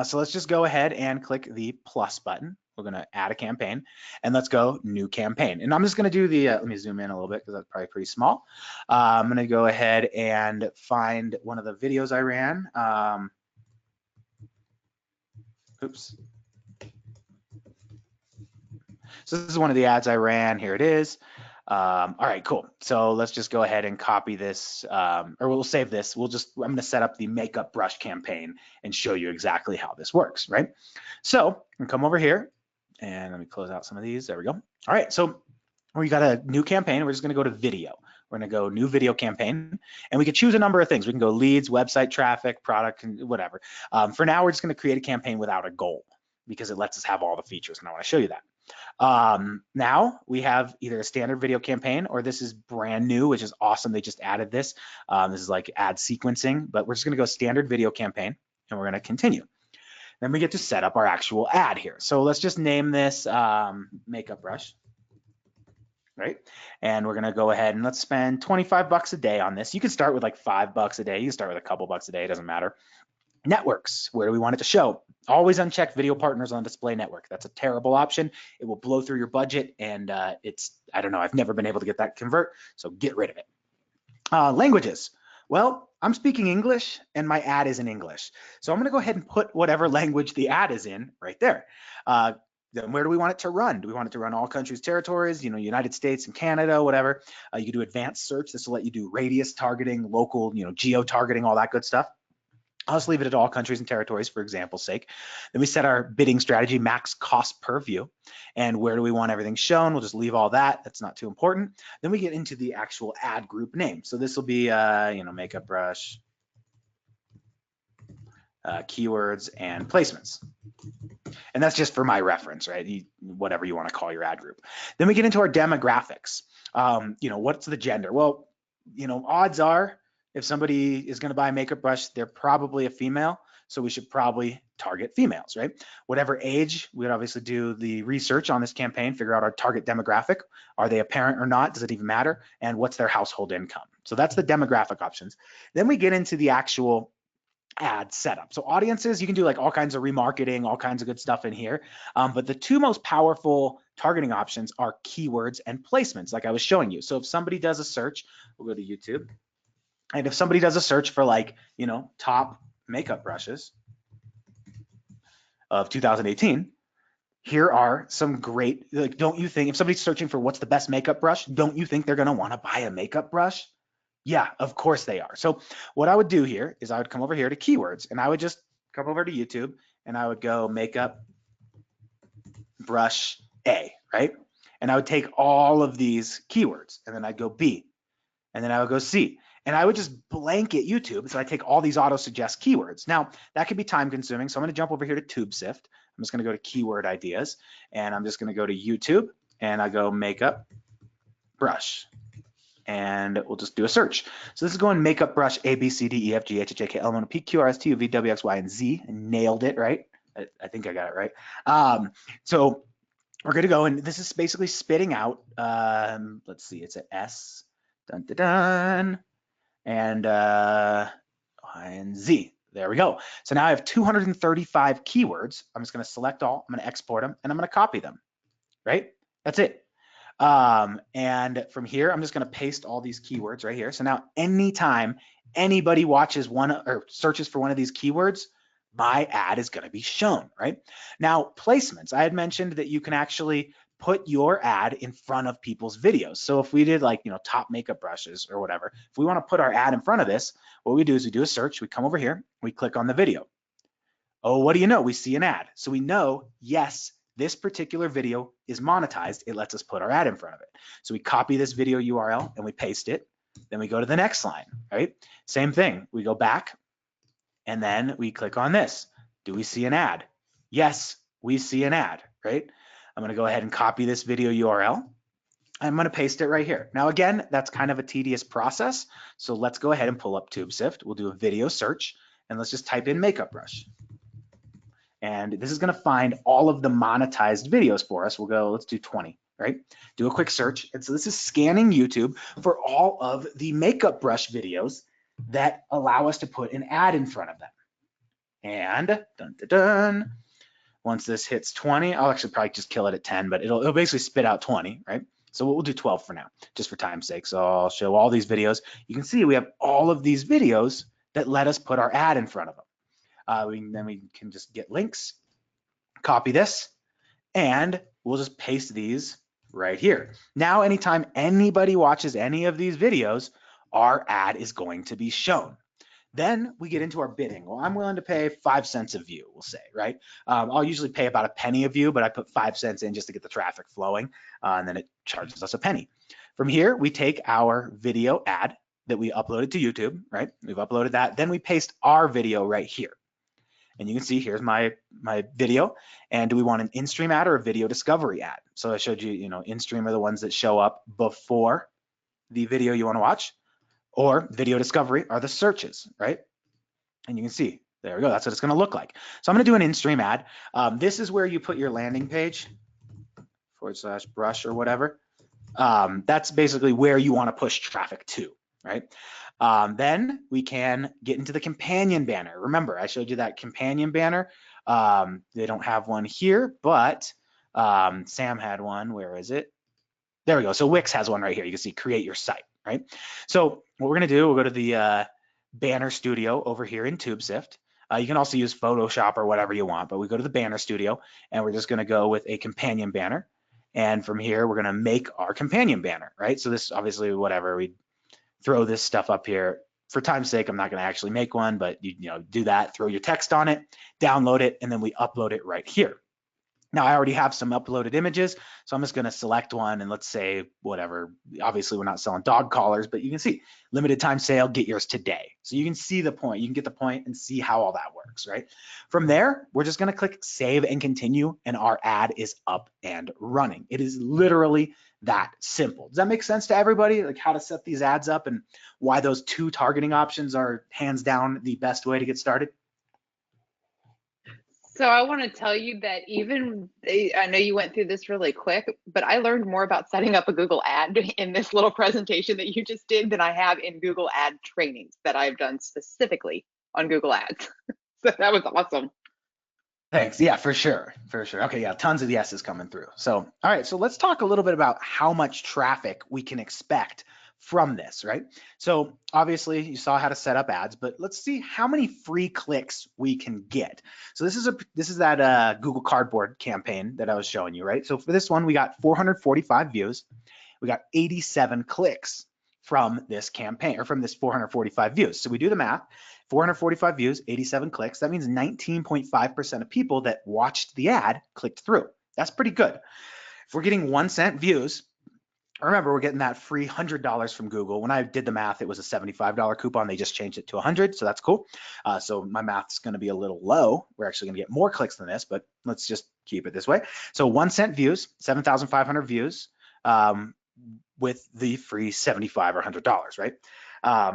So let's just go ahead and click the plus button. We're going to add a campaign, and let's go new campaign. And I'm just going to do the, let me zoom in a little bit because that's probably pretty small. I'm going to go ahead and find one of the videos I ran. Oops. So this is one of the ads I ran. Here it is. All right, cool. So let's just go ahead and copy this, or we'll save this. I'm going to set up the makeup brush campaign and show you exactly how this works, right? So I'm going to come over here and let me close out some of these. There we go. All right, so we got a new campaign. We're just going to go to video. We're going to go new video campaign, and we can choose a number of things. We can go leads, website traffic, product, whatever. For now, we're just going to create a campaign without a goal because it lets us have all the features, and I want to show you that. Now we have either a standard video campaign, or this is brand new, which is awesome. They just added this. This is like ad sequencing, but we're just going to go standard video campaign, and we're going to continue. Then we get to set up our actual ad here. So let's just name this makeup brush. Right? And we're gonna go ahead and let's spend 25 bucks a day on this. You can start with like $5 a day. You can start with a couple bucks a day, it doesn't matter. Networks, where do we want it to show? Always uncheck video partners on display network. That's a terrible option. It will blow through your budget, and I don't know, I've never been able to get that to convert, so get rid of it. Languages. Well, I'm speaking English and my ad is in English. So I'm gonna go ahead and put whatever language the ad is in right there. Then where do we want it to run? Do we want it to run all countries, territories, United States and Canada, whatever? You can do advanced search. This will let you do radius targeting, local, geo targeting, all that good stuff. I'll just leave it at all countries and territories for example's sake. Then we set our bidding strategy, max cost per view. And where do we want everything shown? We'll just leave all that. That's not too important. Then we get into the actual ad group name. So this will be, makeup brush, keywords, and placements. And that's just for my reference, right? Whatever you want to call your ad group. Then we get into our demographics. What's the gender? Well, odds are if somebody is going to buy a makeup brush, they're probably a female. So we should probably target females, right? Whatever age, we would obviously do the research on this campaign, figure out our target demographic. Are they a parent or not? Does it even matter? And what's their household income? So that's the demographic options. Then we get into the actual ad setup. So audiences, you can do like all kinds of remarketing, all kinds of good stuff in here. But the two most powerful targeting options are keywords and placements, like I was showing you. So if somebody does a search, we'll go to YouTube. And if somebody does a search for like, top makeup brushes of 2018, here are some great, like, don't you think if somebody's searching for what's the best makeup brush, don't you think they're going to want to buy a makeup brush? Yeah, of course they are. So what I would do here is I would come over here to keywords, and I would just come over to YouTube and I would go makeup brush A, right? And I would take all of these keywords, and then I'd go B, and then I would go C. And I would just blanket YouTube. So I take all these auto suggest keywords. Now that could be time consuming. So I'm going to jump over here to TubeSift. I'm just going to go to keyword ideas, and I'm just going to go to YouTube, and I go makeup brush. And we'll just do a search. So this is going makeup brush A, B, C, D, E, F, G, H, I, K, L, M, N, O, P, Q, R, S, T, U, V, W, X, Y, and Z. I nailed it, right? I think I got it right. So we're going to go, and this is basically spitting out, let's see, it's an S, dun, dun, dun, and Y and Z. There we go. So now I have 235 keywords. I'm just going to select all, I'm going to export them, and I'm going to copy them, right? That's it. And from here, I'm just going to paste all these keywords right here. So now anytime anybody watches one or searches for one of these keywords, my ad is going to be shown, right? Now, placements. I had mentioned that you can actually put your ad in front of people's videos. So if we did like, top makeup brushes or whatever, if we want to put our ad in front of this, what we do is we do a search, we come over here, we click on the video. Oh, what do you know? We see an ad. So we know, yes, this particular video is monetized. It lets us put our ad in front of it. So we copy this video URL and we paste it. Then we go to the next line, right? Same thing. We go back and then we click on this. Do we see an ad? Yes, we see an ad, right? I'm going to go ahead and copy this video URL. I'm going to paste it right here. Now, again, that's kind of a tedious process. So let's go ahead and pull up TubeSift. We'll do a video search and let's just type in makeup brush. And this is going to find all of the monetized videos for us. We'll go, let's do 20, right? Do a quick search. And so this is scanning YouTube for all of the makeup brush videos that allow us to put an ad in front of them. And dun, dun, dun. Once this hits 20, I'll actually probably just kill it at 10, but it'll basically spit out 20, right? So we'll do 12 for now, just for time's sake. So I'll show all these videos. You can see we have all of these videos that let us put our ad in front of them. Then we can just get links, copy this, and we'll just paste these right here. Now, anytime anybody watches any of these videos, our ad is going to be shown. Then we get into our bidding. Well, I'm willing to pay 5 cents a view, we'll say, right? I'll usually pay about a penny a view, but I put 5 cents in just to get the traffic flowing, and then it charges us a penny. From here, we take our video ad that we uploaded to YouTube, right? We've uploaded that. Then we paste our video right here. And you can see here's my video. And do we want an in-stream ad or a video discovery ad? So I showed you, in-stream are the ones that show up before the video you want to watch, or video discovery are the searches, right? And you can see, there we go. That's what it's going to look like. So I'm going to do an in-stream ad. This is where you put your landing page / brush or whatever. That's basically where you want to push traffic to, right? Then we can get into the companion banner. Remember, I showed you that companion banner. They don't have one here, but Sam had one. Where is it? There we go. So Wix has one right here. You can see create your site, right? So what we're going to do, we'll go to the banner studio over here in TubeSift. You can also use Photoshop or whatever you want, but we go to the banner studio and we're just going to go with a companion banner. And from here, we're going to make our companion banner, right? So this obviously, whatever, we throw this stuff up here. For time's sake, I'm not going to actually make one, but you do that, throw your text on it, download it, and then we upload it right here. Now I already have some uploaded images, so I'm just going to select one and let's say whatever. Obviously, we're not selling dog collars, but you can see limited time sale, get yours today. So you can see the point. You can get the point and see how all that works, right? From there, we're just going to click save and continue, and our ad is up and running. It is literally that simple. Does that make sense to everybody? Like how to set these ads up and why those 2 targeting options are hands down the best way to get started? So I want to tell you that I know you went through this really quick, but I learned more about setting up a Google ad in this little presentation that you just did than I have in Google ad trainings that I've done specifically on Google Ads. So that was awesome. Thanks. Yeah, for sure. For sure. Okay. Yeah. Tons of yeses coming through. So, all right. So let's talk a little bit about how much traffic we can expect from this, right? So obviously you saw how to set up ads, but let's see how many free clicks we can get. So this is that Google Cardboard campaign that I was showing you, right? So for this one, we got 445 views. We got 87 clicks from this campaign, or from this 445 views. So we do the math, 445 views, 87 clicks. That means 19.5% of people that watched the ad clicked through. That's pretty good. If we're getting 1 cent views, remember, we're getting that free $100 from Google. When I did the math, it was a $75 coupon. They just changed it to 100, so that's cool. So my math's going to be a little low. We're actually going to get more clicks than this, but let's just keep it this way. So 1 cent views, 7,500 views with the free $75 or $100, right?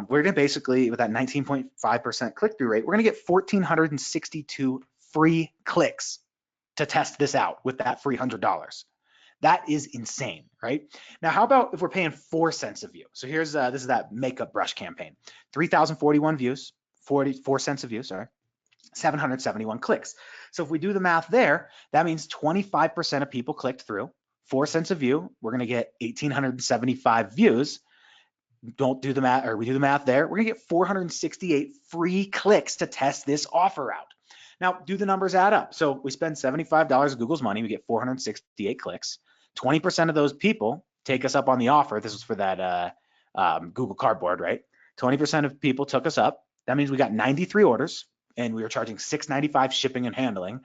We're going to basically, with that 19.5% click-through rate, we're going to get 1,462 free clicks to test this out with that free $100. That is insane, right? Now, how about if we're paying 4 cents a view? So here's, this is that makeup brush campaign, 3,041 views, 44 cents a view, sorry, 771 clicks. So if we do the math there, that means 25% of people clicked through, 4 cents a view, we're gonna get 1,875 views. Don't do the math, or we do the math there, we're gonna get 468 free clicks to test this offer out. Now, do the numbers add up? So we spend $75 of Google's money, we get 468 clicks. 20% of those people take us up on the offer. This was for that Google Cardboard, right? 20% of people took us up. That means we got 93 orders, and we were charging $695 shipping and handling.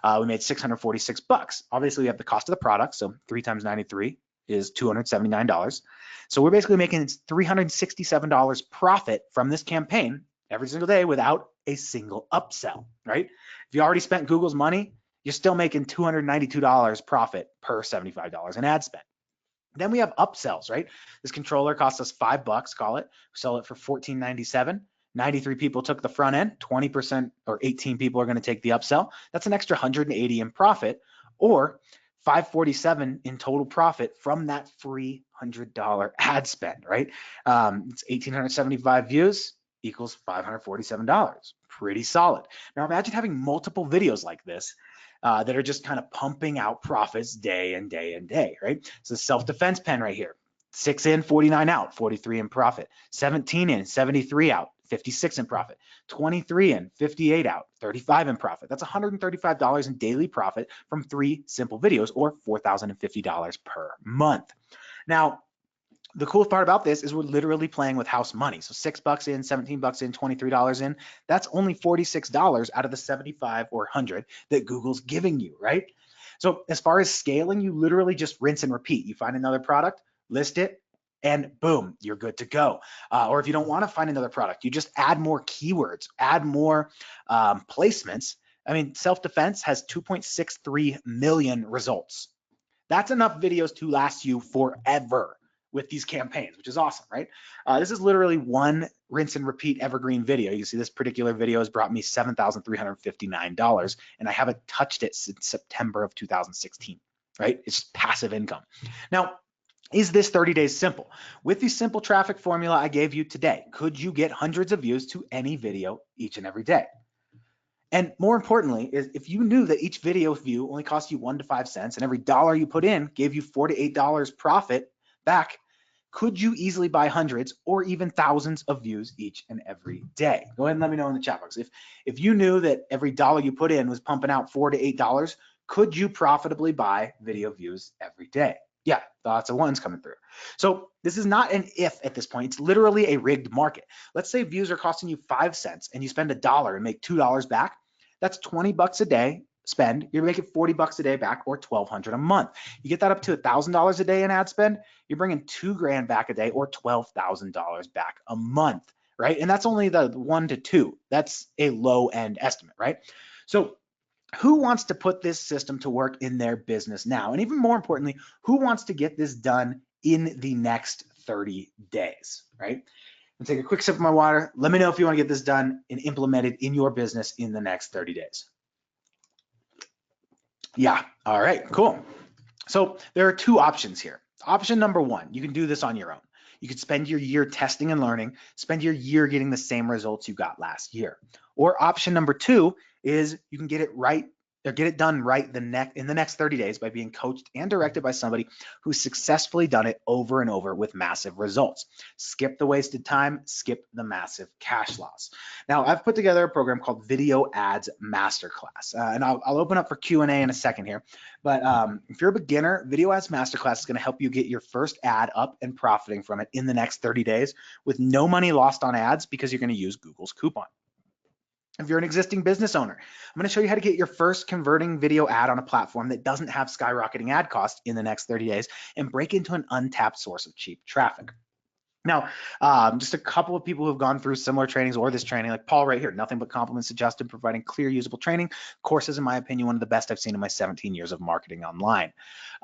We made $646. Obviously, we have the cost of the product, so 3 times 93 is $279. So we're basically making $367 profit from this campaign every single day without a single upsell, right? If you already spent Google's money, you're still making $292 profit per $75 in ad spend. Then we have upsells, right? This controller costs us $5, call it. We sell it for $14.97. 93 people took the front end, 20% or 18 people are going to take the upsell. That's an extra 180 in profit, or 547 in total profit from that free $100 ad spend, right? It's 1,875 views equals $547. Pretty solid. Now imagine having multiple videos like this that are just kind of pumping out profits day and day and day, right? So self-defense pen right here, 6 in, 49 out, 43 in profit, 17 in, 73 out, 56 in profit, 23 in, 58 out, 35 in profit. That's $135 in daily profit from 3 simple videos, or $4,050 per month. Now, the cool part about this is we're literally playing with house money. So $6 in, $17 in, $23 in, that's only $46 out of the 75 or 100 that Google's giving you, right? So as far as scaling, you literally just rinse and repeat. You find another product, list it, and boom, you're good to go. Or if you don't want to find another product, you just add more keywords, add more placements. I mean, self-defense has 2.63 million results. That's enough videos to last you forever with these campaigns, which is awesome, right? This is literally one rinse and repeat evergreen video. You see this particular video has brought me $7,359, and I haven't touched it since September of 2016, right? It's passive income. Now, is this 30 days simple? With the simple traffic formula I gave you today, could you get hundreds of views to any video each and every day? And more importantly, is if you knew that each video view only cost you 1 to 5 cents and every dollar you put in gave you $4 to $8 profit back, could you easily buy hundreds or even thousands of views each and every day? Go ahead and let me know in the chat box. If you knew that every dollar you put in was pumping out $4 to $8, could you profitably buy video views every day? Yeah, lots of ones coming through. So this is not an if at this point, it's literally a rigged market. Let's say views are costing you 5 cents and you spend $1 and make $2 back. That's 20 bucks a day spend. You're making 40 bucks a day back, or 1,200 a month. You get that up to $1,000 a day in ad spend, you're bringing $2 grand back a day, or $12,000 back a month, right? And that's only the 1 to 2. That's a low end estimate, right? So who wants to put this system to work in their business now? And even more importantly, who wants to get this done in the next 30 days, right? And take a quick sip of my water. Let me know if you want to get this done and implemented in your business in the next 30 days. Yeah, all right, cool. So there are 2 options here. Option number 1, you can do this on your own. You could spend your year testing and learning, spend your year getting the same results you got last year. Or option number 2 is you can get it right, or get it done right in the next 30 days by being coached and directed by somebody who's successfully done it over and over with massive results. Skip the wasted time, skip the massive cash loss. Now, I've put together a program called Video Ads Masterclass, and I'll open up for Q&A in a second here. But if you're a beginner, Video Ads Masterclass is going to help you get your first ad up and profiting from it in the next 30 days with no money lost on ads, because you're going to use Google's coupon. If you're an existing business owner, I'm going to show you how to get your first converting video ad on a platform that doesn't have skyrocketing ad costs in the next 30 days and break into an untapped source of cheap traffic. Now, just a couple of people who have gone through similar trainings or this training, like Paul right here, nothing but compliments to Justin, providing clear, usable training. Courses, in my opinion, one of the best I've seen in my 17 years of marketing online.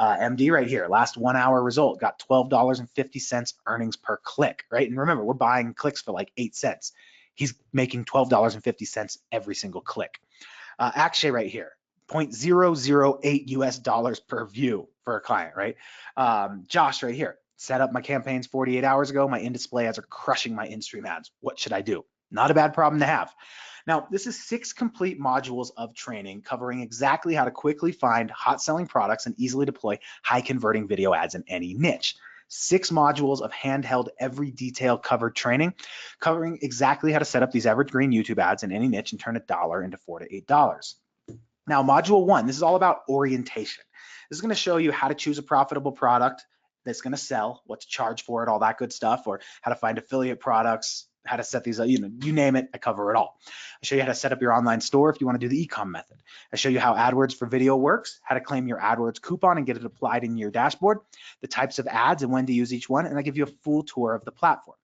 MD right here, last 1 hour result, got $12.50 earnings per click, right? And remember, we're buying clicks for like 8 cents. He's making $12.50 every single click. Akshay right here, $0.008 US per view for a client, right? Josh right here, set up my campaigns 48 hours ago. My in-display ads are crushing my in-stream ads. What should I do? Not a bad problem to have. Now, this is 6 complete modules of training covering exactly how to quickly find hot selling products and easily deploy high converting video ads in any niche. 6 modules of handheld, every detail covered training covering exactly how to set up these evergreen YouTube ads in any niche and turn $1 into $4 to $8. Now, module 1, this is all about orientation. This is going to show you how to choose a profitable product that's going to sell, what to charge for it, all that good stuff, or how to find affiliate products, how to set these up, you name it, I cover it all. I show you how to set up your online store if you want to do the e-com method. I show you how AdWords for video works, how to claim your AdWords coupon and get it applied in your dashboard, the types of ads and when to use each one, and I give you a full tour of the platform.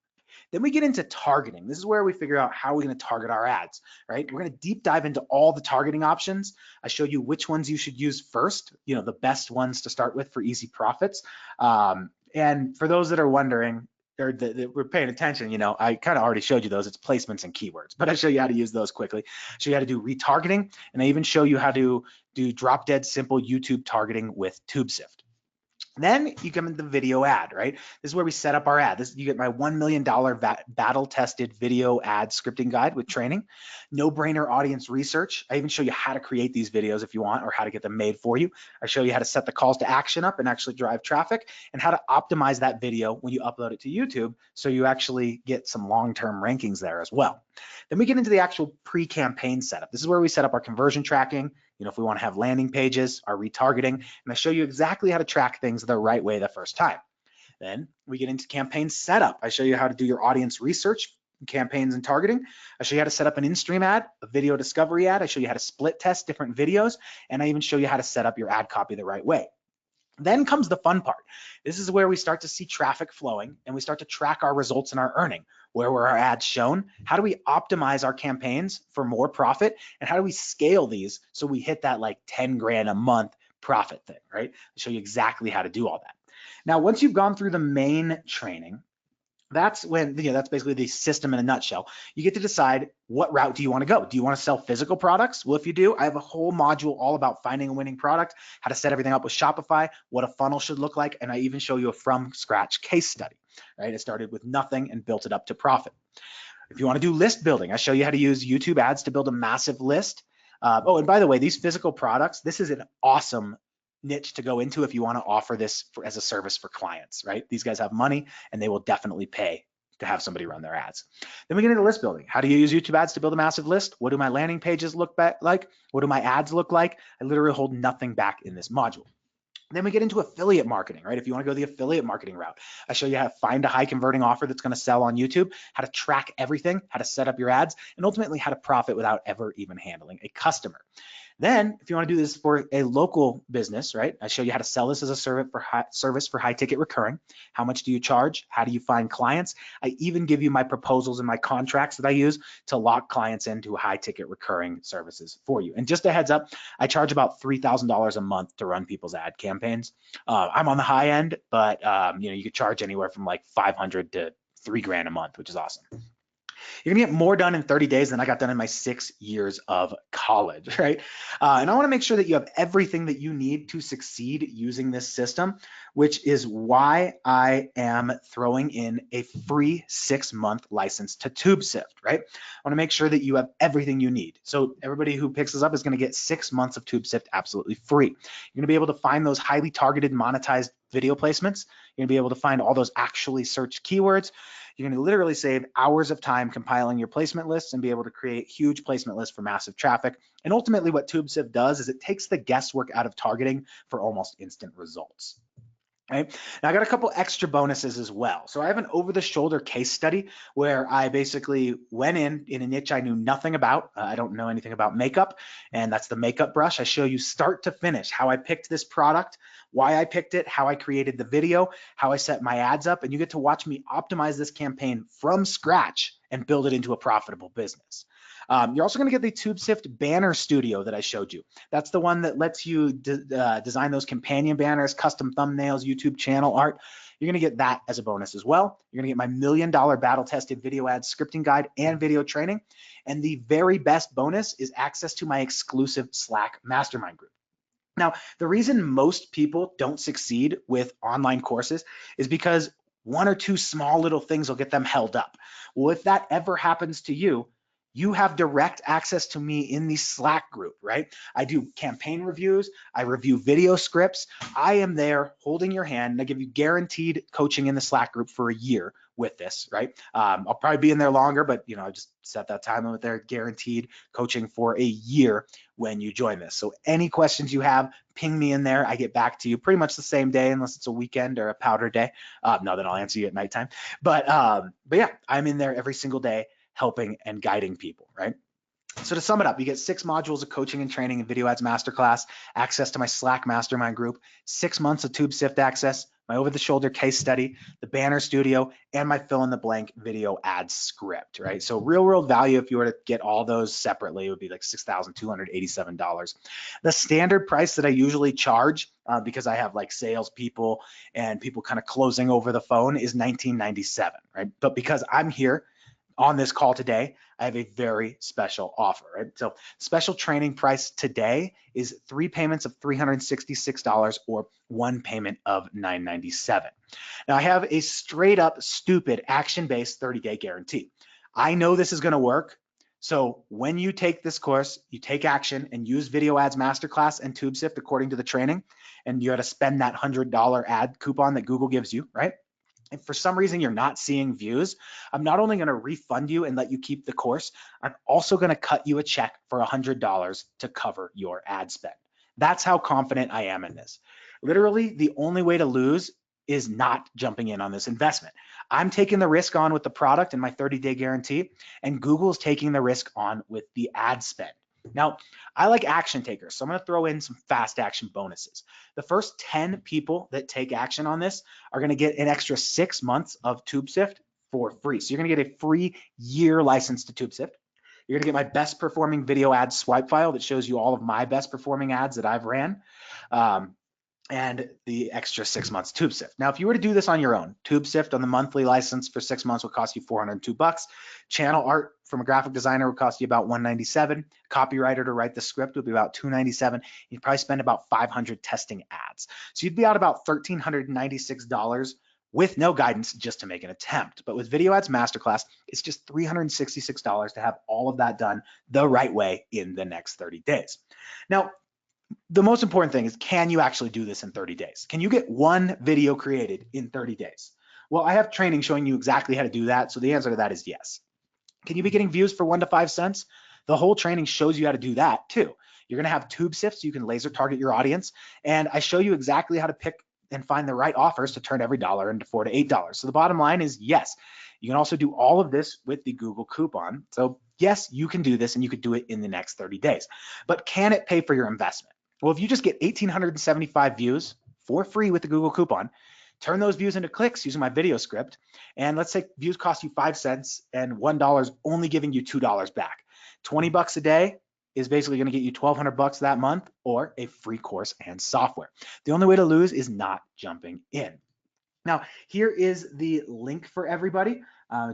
Then we get into targeting. This is where we figure out how we're going to target our ads, right? We're going to deep dive into all the targeting options. I show you which ones you should use first, the best ones to start with for easy profits. And for those that are wondering, or that we're paying attention, I kind of already showed you those. It's placements and keywords, but I show you how to use those quickly. I show you how to do retargeting, and I even show you how to do drop dead simple YouTube targeting with TubeSift. Then you come into the video ad, right? This is where we set up our ad. You get my $1 million battle-tested video ad scripting guide with training, no-brainer audience research. I even show you how to create these videos if you want, or how to get them made for you. I show you how to set the calls to action up and actually drive traffic, and how to optimize that video when you upload it to YouTube so you actually get some long-term rankings there as well. Then we get into the actual pre-campaign setup. This is where we set up our conversion tracking, if we want to have landing pages, our retargeting, and I show you exactly how to track things the right way the first time. Then we get into campaign setup. I show you how to do your audience research, campaigns and targeting. I show you how to set up an in-stream ad, a video discovery ad. I show you how to split test different videos, and I even show you how to set up your ad copy the right way. Then comes the fun part. This is where we start to see traffic flowing and we start to track our results and our earning. Where were our ads shown? How do we optimize our campaigns for more profit? And how do we scale these so we hit that like 10 grand a month profit thing, right? I'll show you exactly how to do all that. Now, once you've gone through the main training, that's when, that's basically the system in a nutshell. You get to decide what route do you want to go. Do you want to sell physical products? Well, if you do, I have a whole module all about finding a winning product, how to set everything up with Shopify, what a funnel should look like, and I even show you a from scratch case study, right? It started with nothing and built it up to profit. If you want to do list building, I show you how to use YouTube ads to build a massive list. Oh, and by the way, these physical products, this is an awesome niche to go into if you want to offer this as a service for clients, right? These guys have money and they will definitely pay to have somebody run their ads. Then we get into list building. How do you use YouTube ads to build a massive list? What do my landing pages look like? What do my ads look like? I literally hold nothing back in this module. Then we get into affiliate marketing, right? If you want to go the affiliate marketing route, I show you how to find a high converting offer that's going to sell on YouTube, how to track everything, how to set up your ads, and ultimately how to profit without ever even handling a customer. Then, if you want to do this for a local business, right, I show you how to sell this as a service for high ticket recurring. How much do you charge? How do you find clients? I even give you my proposals and my contracts that I use to lock clients into high ticket recurring services for you. And just a heads up, I charge about $3,000 a month to run people's ad campaigns. I'm on the high end, but you could charge anywhere from like 500 to 3 grand a month, which is awesome. You're gonna get more done in 30 days than I got done in my 6 years of college, right? And I wanna make sure that you have everything that you need to succeed using this system, which is why I am throwing in a free 6-month license to TubeSift, right? I wanna make sure that you have everything you need. So everybody who picks this up is gonna get 6 months of TubeSift absolutely free. You're gonna be able to find those highly targeted, monetized video placements. You're gonna be able to find all those actually searched keywords. You're going to literally save hours of time compiling your placement lists and be able to create huge placement lists for massive traffic. And ultimately what TubeSift does is it takes the guesswork out of targeting for almost instant results. Right? Now I got a couple extra bonuses as well. So I have an over-the-shoulder case study where I basically went in a niche I knew nothing about. I don't know anything about makeup, and that's the makeup brush. I show you start to finish how I picked this product, why I picked it, how I created the video, how I set my ads up, and you get to watch me optimize this campaign from scratch and build it into a profitable business. You're also going to get the TubeSift banner studio that I showed you. That's the one that lets you design those companion banners, custom thumbnails, YouTube channel art. You're going to get that as a bonus as well. You're going to get my $1 million battle-tested video ad scripting guide and video training. And the very best bonus is access to my exclusive Slack mastermind group. Now, the reason most people don't succeed with online courses is because one or two small little things will get them held up. Well, if that ever happens to you, you have direct access to me in the Slack group, right? I do campaign reviews. I review video scripts. I am there holding your hand, and I give you guaranteed coaching in the Slack group for a year with this, right? I'll probably be in there longer, but I just set that time limit there, guaranteed coaching for a year when you join this. So any questions you have, ping me in there. I get back to you pretty much the same day, unless it's a weekend or a powder day. No, then I'll answer you at nighttime. But yeah, I'm in there every single day, helping and guiding people, right? So to sum it up, you get 6 modules of coaching and training in Video Ads Masterclass, access to my Slack mastermind group, 6 months of TubeSift access, my over-the-shoulder case study, the banner studio, and my fill-in-the-blank video ad script, right? So real-world value, if you were to get all those separately, it would be like $6,287. The standard price that I usually charge, because I have like salespeople and people kind of closing over the phone, is $19.97, right? But because I'm here on this call today, I have a very special offer, right? So special training price today is 3 payments of $366 or 1 payment of $997. Now I have a straight up stupid action-based 30-day guarantee. I know this is gonna work. So when you take this course, you take action and use Video Ads Masterclass and TubeSift according to the training, and you gotta spend that $100 ad coupon that Google gives you, right? If for some reason you're not seeing views, I'm not only going to refund you and let you keep the course, I'm also going to cut you a check for $100 to cover your ad spend. That's how confident I am in this. Literally, the only way to lose is not jumping in on this investment. I'm taking the risk on with the product and my 30-day guarantee, and Google's taking the risk on with the ad spend. Now, I like action takers, so I'm going to throw in some fast action bonuses. The first 10 people that take action on this are going to get an extra 6 months of TubeSift for free. So you're going to get a free year license to TubeSift. You're going to get my best performing video ad swipe file that shows you all of my best performing ads that I've ran. And the extra 6 months TubeSift. Now, if you were to do this on your own, TubeSift on the monthly license for 6 months will cost you $402. Channel art from a graphic designer would cost you about $197. Copywriter to write the script would be about $297. You'd probably spend about $500 testing ads. So you'd be out about $1,396 with no guidance just to make an attempt. But with Video Ads Masterclass, it's just $366 to have all of that done the right way in the next 30 days. Now, the most important thing is, can you actually do this in 30 days? Can you get one video created in 30 days? Well, I have training showing you exactly how to do that. So the answer to that is yes. Can you be getting views for 1 to 5 cents? The whole training shows you how to do that too. You're going to have TubeSift so you can laser target your audience. And I show you exactly how to pick and find the right offers to turn every dollar into $4 to $8. So the bottom line is yes. You can also do all of this with the Google coupon. So yes, you can do this and you could do it in the next 30 days. But can it pay for your investment? Well, if you just get 1,875 views for free with the Google coupon, turn those views into clicks using my video script, and let's say views cost you 5 cents and $1 is only giving you $2 back. $20 a day is basically going to get you $1,200 that month or a free course and software. The only way to lose is not jumping in. Now, here is the link for everybody.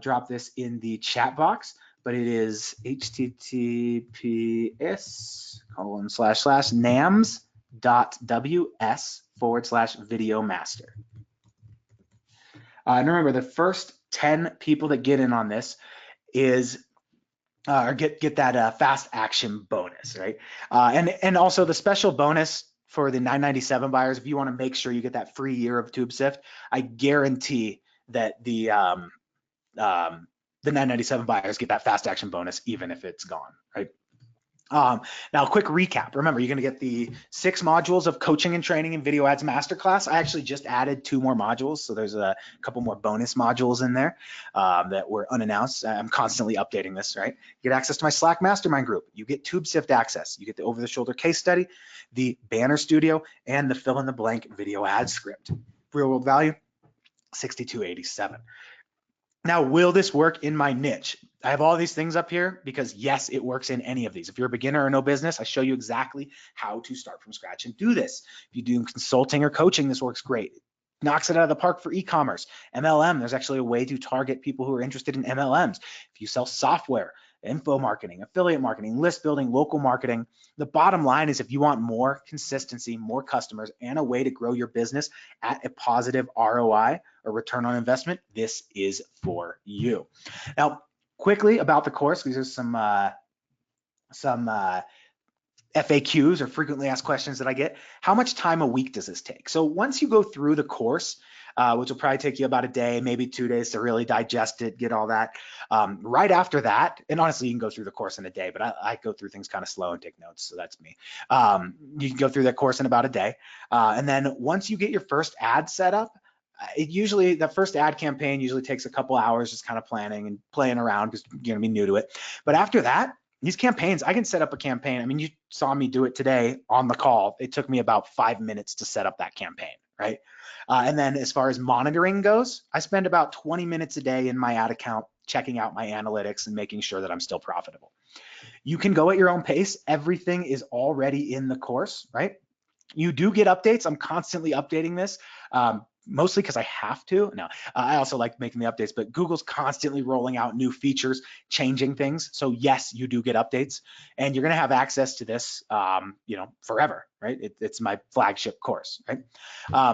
Drop this in the chat box, but it is https://nams.ws/video and remember, the first 10 people that get in on this is or get that fast action bonus, right? And also the special bonus for the $997 buyers, if you want to make sure you get that free year of TubeSift, I guarantee that the $997 buyers get that fast action bonus even if it's gone, right? Now, a quick recap. Remember, you're going to get the 6 modules of coaching and training in Video Ads Masterclass. I actually just added 2 more modules, so there's a couple more bonus modules in there that were unannounced. I'm constantly updating this, right? You get access to my Slack mastermind group. You get TubeSift access. You get the over-the-shoulder case study, the banner studio, and the fill-in-the-blank video ad script. Real-world value, $62.87. Now, will this work in my niche? I have all these things up here because yes, it works in any of these. If you're a beginner or no business, I show you exactly how to start from scratch and do this. If you do consulting or coaching, this works great. Knocks it out of the park for e-commerce. MLM, there's actually a way to target people who are interested in MLMs. If you sell software, info marketing, affiliate marketing, list building, local marketing. The bottom line is if you want more consistency, more customers, and a way to grow your business at a positive ROI or return on investment, this is for you. Now, quickly about the course, these are some FAQs or frequently asked questions that I get. How much time a week does this take? So once you go through the course, which will probably take you about a day, maybe 2 days to really digest it, get all that. Right after that, and honestly, you can go through the course in a day, but I go through things kind of slow and take notes, so that's me. You can go through that course in about a day. And then once you get your first ad set up, the first ad campaign usually takes a couple hours just kind of planning and playing around because you're gonna be new to it. But after that, these campaigns, I can set up a campaign. I mean, you saw me do it today on the call. It took me about 5 minutes to set up that campaign, right? And then as far as monitoring goes, I spend about 20 minutes a day in my ad account checking out my analytics and making sure that I'm still profitable. You can go at your own pace. Everything is already in the course, right? You do get updates. I'm constantly updating this. Mostly because I have to. No, I also like making the updates, but Google's constantly rolling out new features, changing things. So yes, you do get updates, and you're gonna have access to this, forever, right? It's my flagship course, right?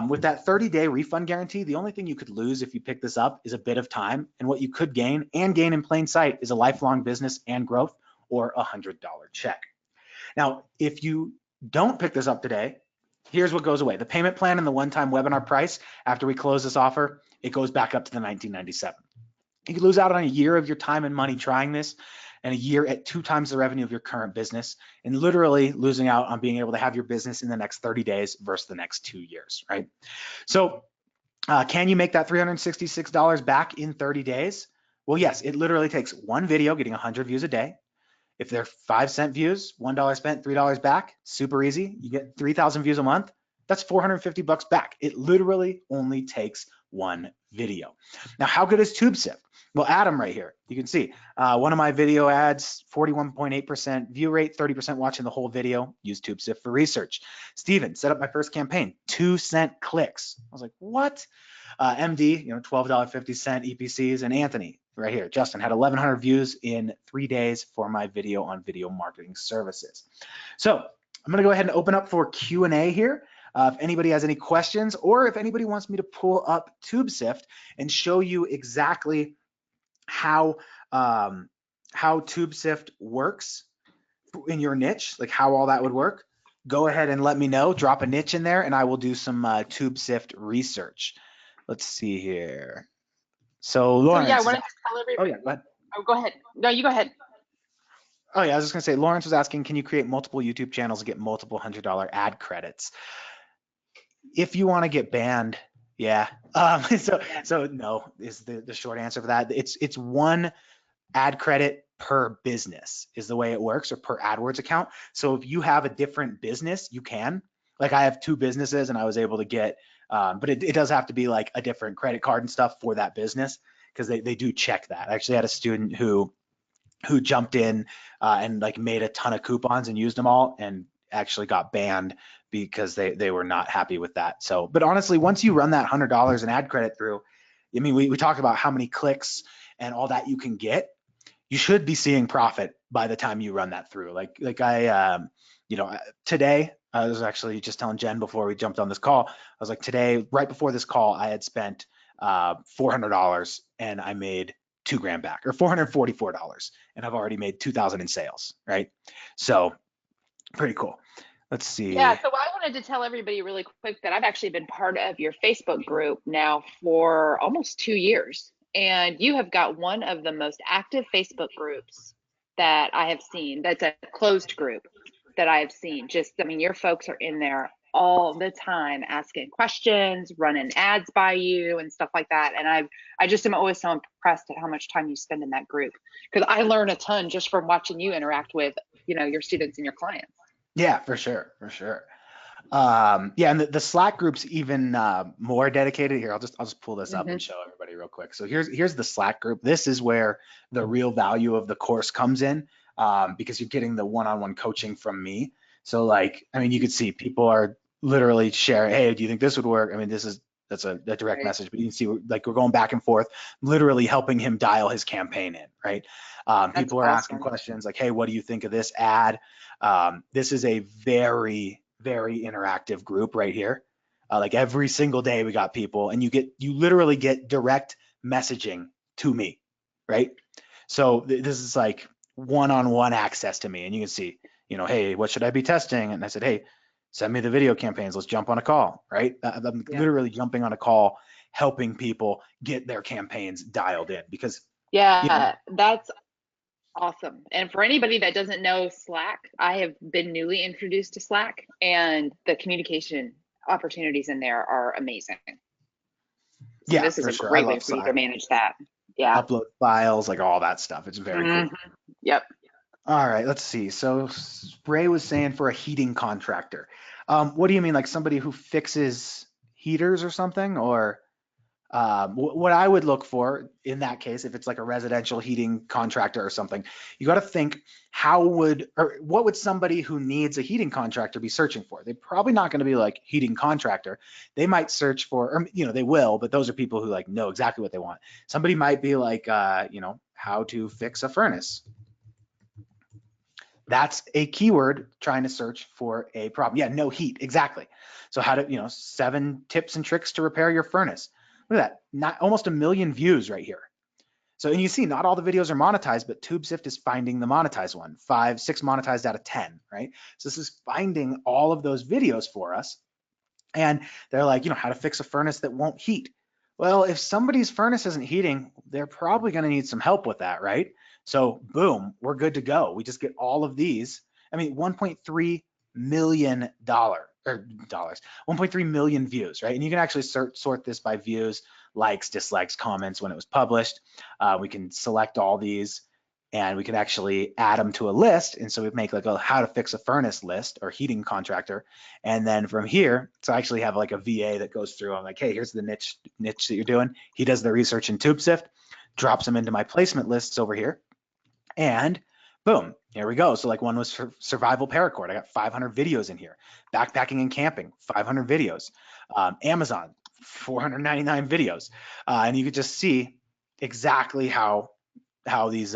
With that 30-day refund guarantee, the only thing you could lose if you pick this up is a bit of time, and what you could gain in plain sight is a lifelong business and growth or a $100 check. Now, if you don't pick this up today, here's what goes away. The payment plan and the one-time webinar price, after we close this offer, it goes back up to the $19.97. You could lose out on a year of your time and money trying this, and a year at 2 times the revenue of your current business, and literally losing out on being able to have your business in the next 30 days versus the next 2 years, right? So can you make that $366 back in 30 days? Well, yes, it literally takes one video getting 100 views a day. If they're 5-cent views, $1 spent, $3 back, super easy. You get 3,000 views a month. That's $450 back. It literally only takes one video. Now, how good is TubeSift? Well, Adam right here, you can see one of my video ads, 41.8% view rate, 30% watching the whole video. Use TubeSift for research. Steven, set up my first campaign, 2-cent clicks. I was like, what? MD, $12.50 EPCs, and Anthony right here, Justin, had 1,100 views in 3 days for my video on video marketing services. So I'm gonna go ahead and open up for Q&A here. If anybody has any questions, or if anybody wants me to pull up TubeSift and show you exactly how TubeSift works in your niche, like how all that would work, go ahead and let me know, drop a niche in there, and I will do some TubeSift research. Let's see here. So Lawrence. So yeah, I wanted to tell everybody. Oh yeah, go ahead. Oh, go ahead. No, you go ahead. Oh yeah, I was just gonna say, Lawrence was asking, can you create multiple YouTube channels and get multiple $100 ad credits? If you want to get banned, yeah. So no is the short answer for that. It's one ad credit per business is the way it works, or per AdWords account. So if you have a different business, you can. Like I have 2 businesses and I was able to get, but it does have to be like a different credit card and stuff for that business, because they do check that. I actually had a student who jumped in and like made a ton of coupons and used them all, and actually got banned because they were not happy with that. So, but honestly, once you run that $100 in ad credit through, I mean, we talk about how many clicks and all that you can get. You should be seeing profit by the time you run that through. Like I, today, I was actually just telling Jen before we jumped on this call, I was like, today, right before this call, I had spent $400 and I made $2,000 back, or $444, and I've already made 2,000 in sales, right? So pretty cool. Let's see. Yeah, so I wanted to tell everybody really quick that I've actually been part of your Facebook group now for almost 2 years. And you have got one of the most active Facebook groups that I have seen. That's a closed group that I have seen. Your folks are in there all the time asking questions, running ads by you and stuff like that. And I just am always so impressed at how much time you spend in that group, because I learn a ton just from watching you interact with, your students and your clients. Yeah, for sure. Yeah, and the Slack group's even more dedicated. Here, I'll just pull this up and show everybody real quick. So here's the Slack group. This is where the real value of the course comes in, because you're getting the one-on-one coaching from me. So you could see people are literally sharing, hey, do you think this would work? I mean, that's a direct message, but you can see we're going back and forth, literally helping him dial his campaign in, right? People are asking questions like, hey, what do you think of this ad? This is a very, very interactive group right here. Like every single day we got people, and you literally get direct messaging to me, right? So this is like one-on-one access to me, and you can see, hey, what should I be testing? And I said, hey, send me the video campaigns. Let's jump on a call, right? I'm literally jumping on a call, helping people get their campaigns dialed in because that's awesome. And for anybody that doesn't know Slack, I have been newly introduced to Slack, and the communication opportunities in there are amazing. So this is a great way for you to manage that. Yeah. Upload files, like all that stuff. It's very cool. Yep. All right, let's see. So Ray was saying for a heating contractor. What do you mean, like somebody who fixes heaters or something? Or what I would look for in that case, if it's like a residential heating contractor or something, you got to think what would somebody who needs a heating contractor be searching for? They're probably not going to be like heating contractor. They might search for, or they will, but those are people who like know exactly what they want. Somebody might be like, how to fix a furnace. That's a keyword trying to search for a problem. Yeah, no heat, exactly. So how to, 7 tips and tricks to repair your furnace. Look at that, almost 1 million views right here. So, and you see, not all the videos are monetized, but TubeSift is finding the monetized one, 5, 6 monetized out of 10, right? So this is finding all of those videos for us. And they're like, how to fix a furnace that won't heat. Well, if somebody's furnace isn't heating, they're probably going to need some help with that, right? So boom, we're good to go. We just get all of these. I mean, $1.3 million dollars, 1.3 million views, right? And you can actually sort this by views, likes, dislikes, comments when it was published. We can select all these, and we can actually add them to a list. And so we make like a how to fix a furnace list or heating contractor. And then from here, so I actually have like a VA that goes through. I'm like, hey, here's the niche that you're doing. He does the research in TubeSift, drops them into my placement lists over here. And boom, here we go. So like one was for survival paracord. I got 500 videos in here. Backpacking and camping, 500 videos. Amazon, 499 videos. And you could just see exactly how these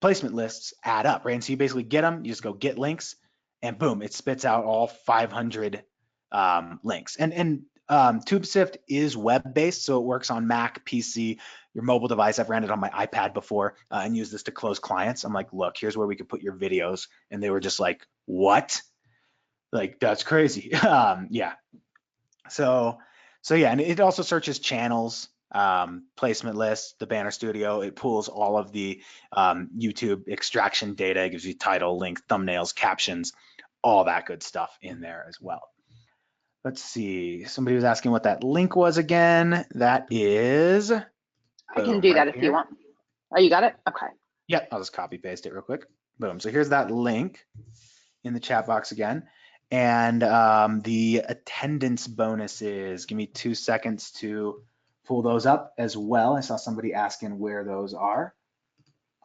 placement lists add up, right? And so you basically get them, you just go get links, and boom, it spits out all 500 links. And TubeSift is web-based, so it works on Mac, PC, your mobile device. I've ran it on my iPad before and used this to close clients. I'm like, look, here's where we could put your videos. And they were just like, what? Like, that's crazy. Yeah. So yeah, and it also searches channels, placement lists, the banner studio. It pulls all of the YouTube extraction data. It gives you title, link, thumbnails, captions, all that good stuff in there as well. Let's see. Somebody was asking what that link was again. That is. I can do that if you want. Oh, you got it? Okay. Yep, I'll just copy paste it real quick. Boom. So here's that link in the chat box again. And the attendance bonuses, give me 2 seconds to pull those up as well. I saw somebody asking where those are.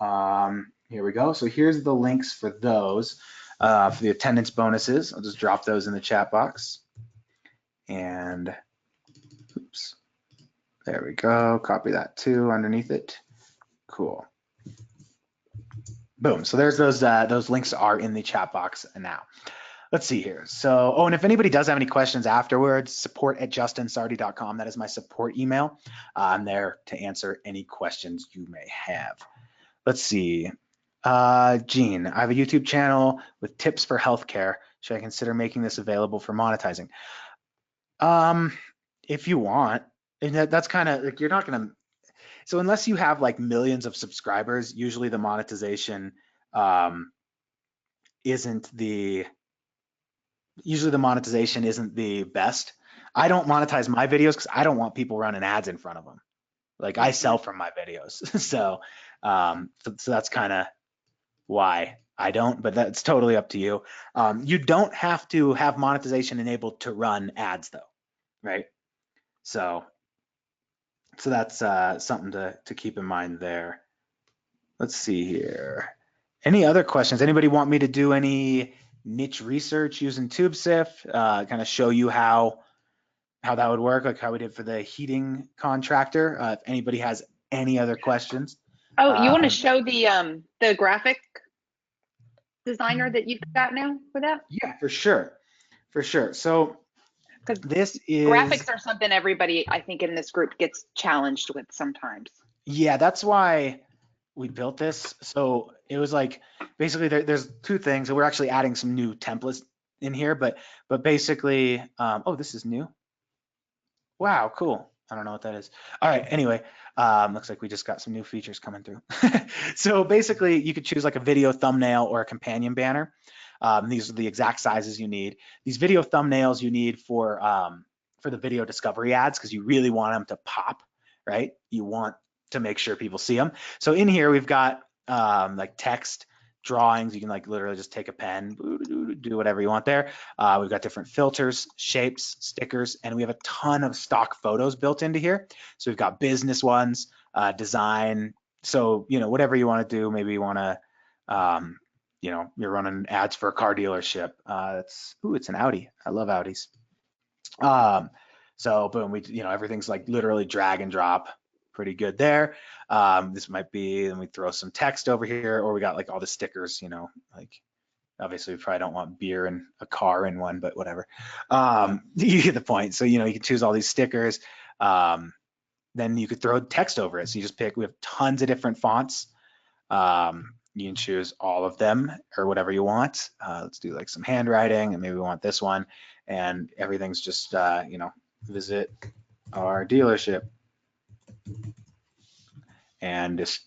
Here we go. So here's the links for those, for the attendance bonuses. I'll just drop those in the chat box. And oops, there we go. Copy that too underneath it. Cool. Boom. So there's those links are in the chat box now. Let's see here. So, and if anybody does have any questions afterwards, support@justinsardi.com. That is my support email. I'm there to answer any questions you may have. Let's see. Gene, I have a YouTube channel with tips for healthcare. Should I consider making this available for monetizing? If you want, and that's kind of like, you're not going to, so unless you have like millions of subscribers, usually the monetization isn't the best. I don't monetize my videos because I don't want people running ads in front of them. Like I sell from my videos. So that's kind of why I don't, but that's totally up to you. You don't have to have monetization enabled to run ads though, right? So that's something to keep in mind there. Let's see here. Any other questions? Anybody want me to do any niche research using TubeSift, kind of show you how that would work, like how we did for the heating contractor? If anybody has any other questions, Oh, you want to show the graphic designer that you've got now for that? Yeah, for sure. For sure. So Because this is, graphics are something everybody, I think, in this group gets challenged with sometimes. yeah, that's why we built this. So it was like, basically there's two things. So we're actually adding some new templates in here, but basically, oh, this is new. Wow, cool. I don't know what that is. All right, anyway, looks like we just got some new features coming through. So basically, you could choose like a video thumbnail or a companion banner. These are the exact sizes you need. These video thumbnails you need for the video discovery ads, because you really want them to pop, right? You want to make sure people see them. So in here, we've got like text, drawings. You can like literally just take a pen, do whatever you want there. We've got different filters, shapes, stickers, and we have a ton of stock photos built into here. So we've got business ones, design. So, you know, whatever you want to do, maybe you want to, you know, you're running ads for a car dealership. It's an Audi. I love Audis. So boom, you know, everything's like literally drag and drop. Pretty good there. This might be, and we throw some text over here, or we got like all the stickers, you know, like obviously we probably don't want beer and a car in one, but whatever. You get the point. So, you know, you can choose all these stickers. Then you could throw text over it. So you just pick, we have tons of different fonts. You can choose all of them or whatever you want. Let's do like some handwriting, and maybe we want this one, and everything's just, you know, visit our dealership. And just,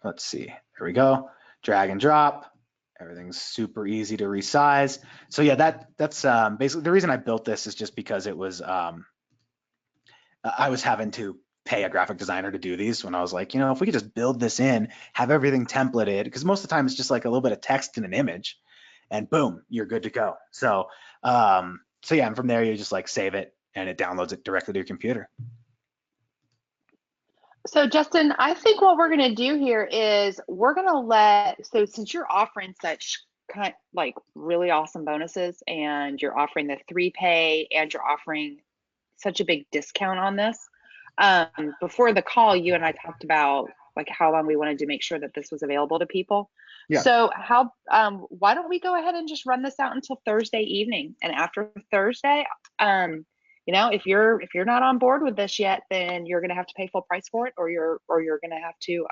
let's see, here we go, drag and drop. Everything's super easy to resize. So yeah, that's basically the reason I built this, is just because it was, I was having to pay a graphic designer to do these, when I was like, you know, if we could just build this in, have everything templated, because most of the time it's just like a little bit of text and an image, and boom, you're good to go. So, so yeah, and from there you just like save it, and it downloads it directly to your computer. So Justin, I think what we're going to do here is we're going to so since you're offering such kind like really awesome bonuses, and you're offering the 3Pay, and you're offering such a big discount on this, before the call, you and I talked about like how long we wanted to make sure that this was available to people. Yeah. So why don't we go ahead and just run this out until Thursday evening, and after Thursday, you know, if you're not on board with this yet, then you're going to have to pay full price for it, or you're going to have to,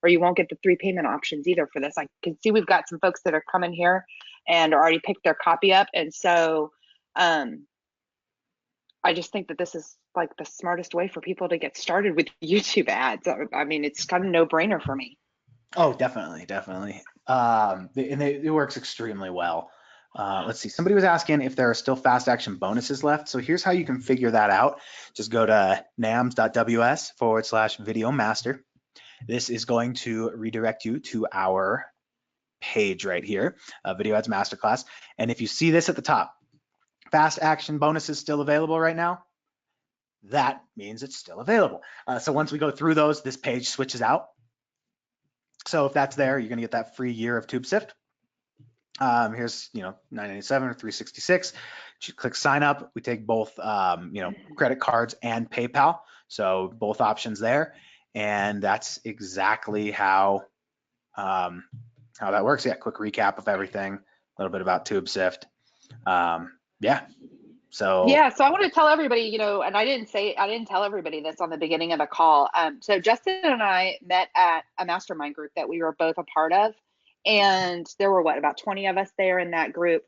or you won't get the 3 payment options either for this. I can see we've got some folks that are coming here and already picked their copy up, and so I just think that this is like the smartest way for people to get started with YouTube ads. I mean, it's kind of no brainer for me. Oh, definitely, definitely. And it works extremely well. Let's see, somebody was asking if there are still fast action bonuses left. So here's how you can figure that out. Just go to nams.ws/video master. This is going to redirect you to our page right here, Video Ads Masterclass. And if you see this at the top, fast action bonuses still available right now, that means it's still available. So once we go through those, this page switches out. So if that's there, you're going to get that free year of TubeSift. Here's, you know, $9.97 or $3.66. You click sign up. We take both, you know, credit cards and PayPal. So both options there. And that's exactly how that works. Yeah, quick recap of everything, a little bit about TubeSift. Yeah. So I want to tell everybody, you know, and I didn't tell everybody this on the beginning of the call. So Justin and I met at a mastermind group that we were both a part of, and there were about 20 of us there in that group.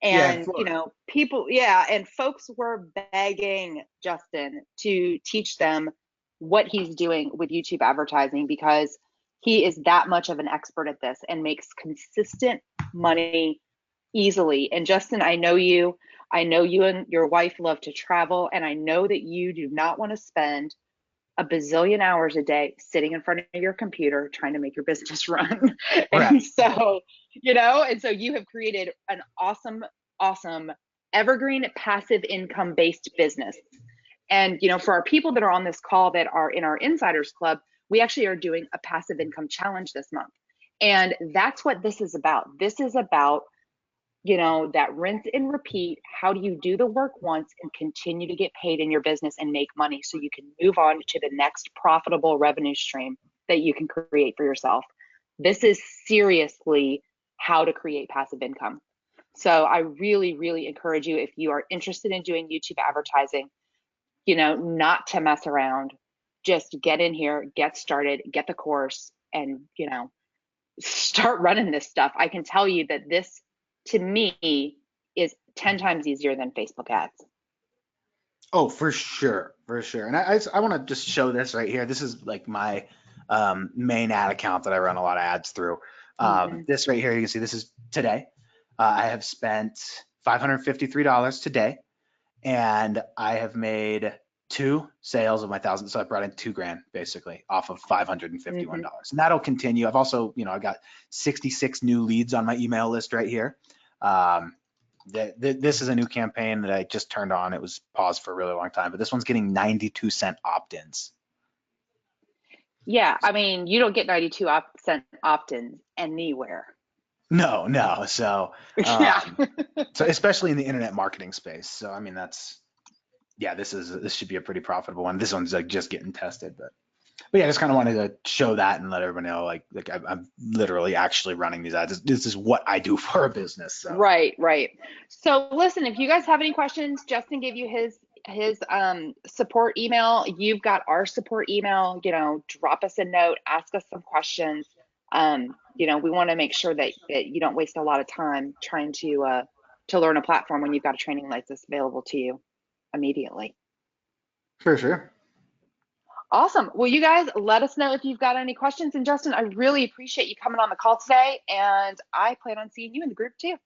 And, you know, and folks were begging Justin to teach them what he's doing with YouTube advertising, because he is that much of an expert at this and makes consistent money easily. And Justin, I know you and your wife love to travel, and I know that you do not want to spend a bazillion hours a day sitting in front of your computer trying to make your business run. And so, you know, and so you have created an awesome evergreen passive income based business. And, you know, for our people that are on this call that are in our insiders club, we actually are doing a passive income challenge this month. And that's what this is about. This is about, you know, that rinse and repeat. How do you do the work once and continue to get paid in your business and make money so you can move on to the next profitable revenue stream? that you can create for yourself. This is seriously how to create passive income. So I really, really encourage you, if you are interested in doing YouTube advertising, not to mess around. Just get in here, get started, get the course, and, start running this stuff. I can tell you that this, to me, is 10 times easier than Facebook ads. Oh, for sure, for sure. And I want to just show this right here. This is like my main ad account that I run a lot of ads through. This right here, you can see this is today. I have spent $553 today, and I have made 2 sales of my 1,000. So I brought in $2,000 basically off of $551. And that'll continue. I've also, I got 66 new leads on my email list right here. This is a new campaign that I just turned on. It was paused for a really long time, but this one's getting 92-cent opt-ins. Yeah, I mean, you don't get 92% opt-ins anywhere. No. So, Yeah. so especially in the internet marketing space. So, I mean, this should be a pretty profitable one. This one's like just getting tested, but yeah, I just kind of wanted to show that and let everybody know, like I'm literally actually running these ads. This is what I do for a business. So. Right. So listen, if you guys have any questions, Justin gave you his support email. You've got our support email. Drop us a note, ask us some questions. We want to make sure that you don't waste a lot of time trying to learn a platform when you've got a training like this available to you immediately. For sure. Awesome. Well, you guys, let us know if you've got any questions. And Justin, I really appreciate you coming on the call today. And I plan on seeing you in the group too.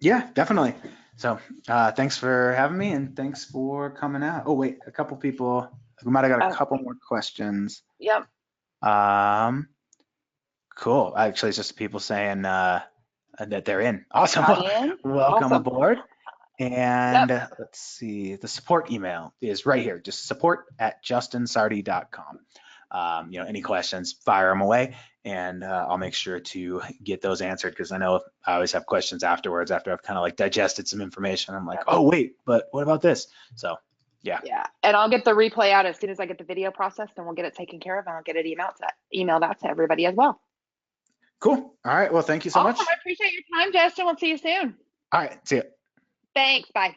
Yeah, definitely. So thanks for having me, and thanks for coming out. Oh, wait, a couple people, we might have got a couple more questions. Yep. Cool. Actually, it's just people saying that they're in. Awesome. Welcome Awesome. aboard. And let's see, the support email is right here, just support@justinsardi.com. Any questions, fire them away, and I'll make sure to get those answered, because I know I always have questions afterwards, after I've kind of like digested some information. I'm like, oh, wait, but what about this? So, yeah. Yeah, and I'll get the replay out as soon as I get the video processed, and we'll get it taken care of, and I'll get it emailed out to everybody as well. Cool. All right. Well, thank you so much. I appreciate your time, Justin. We'll see you soon. All right. See you. Thanks. Bye.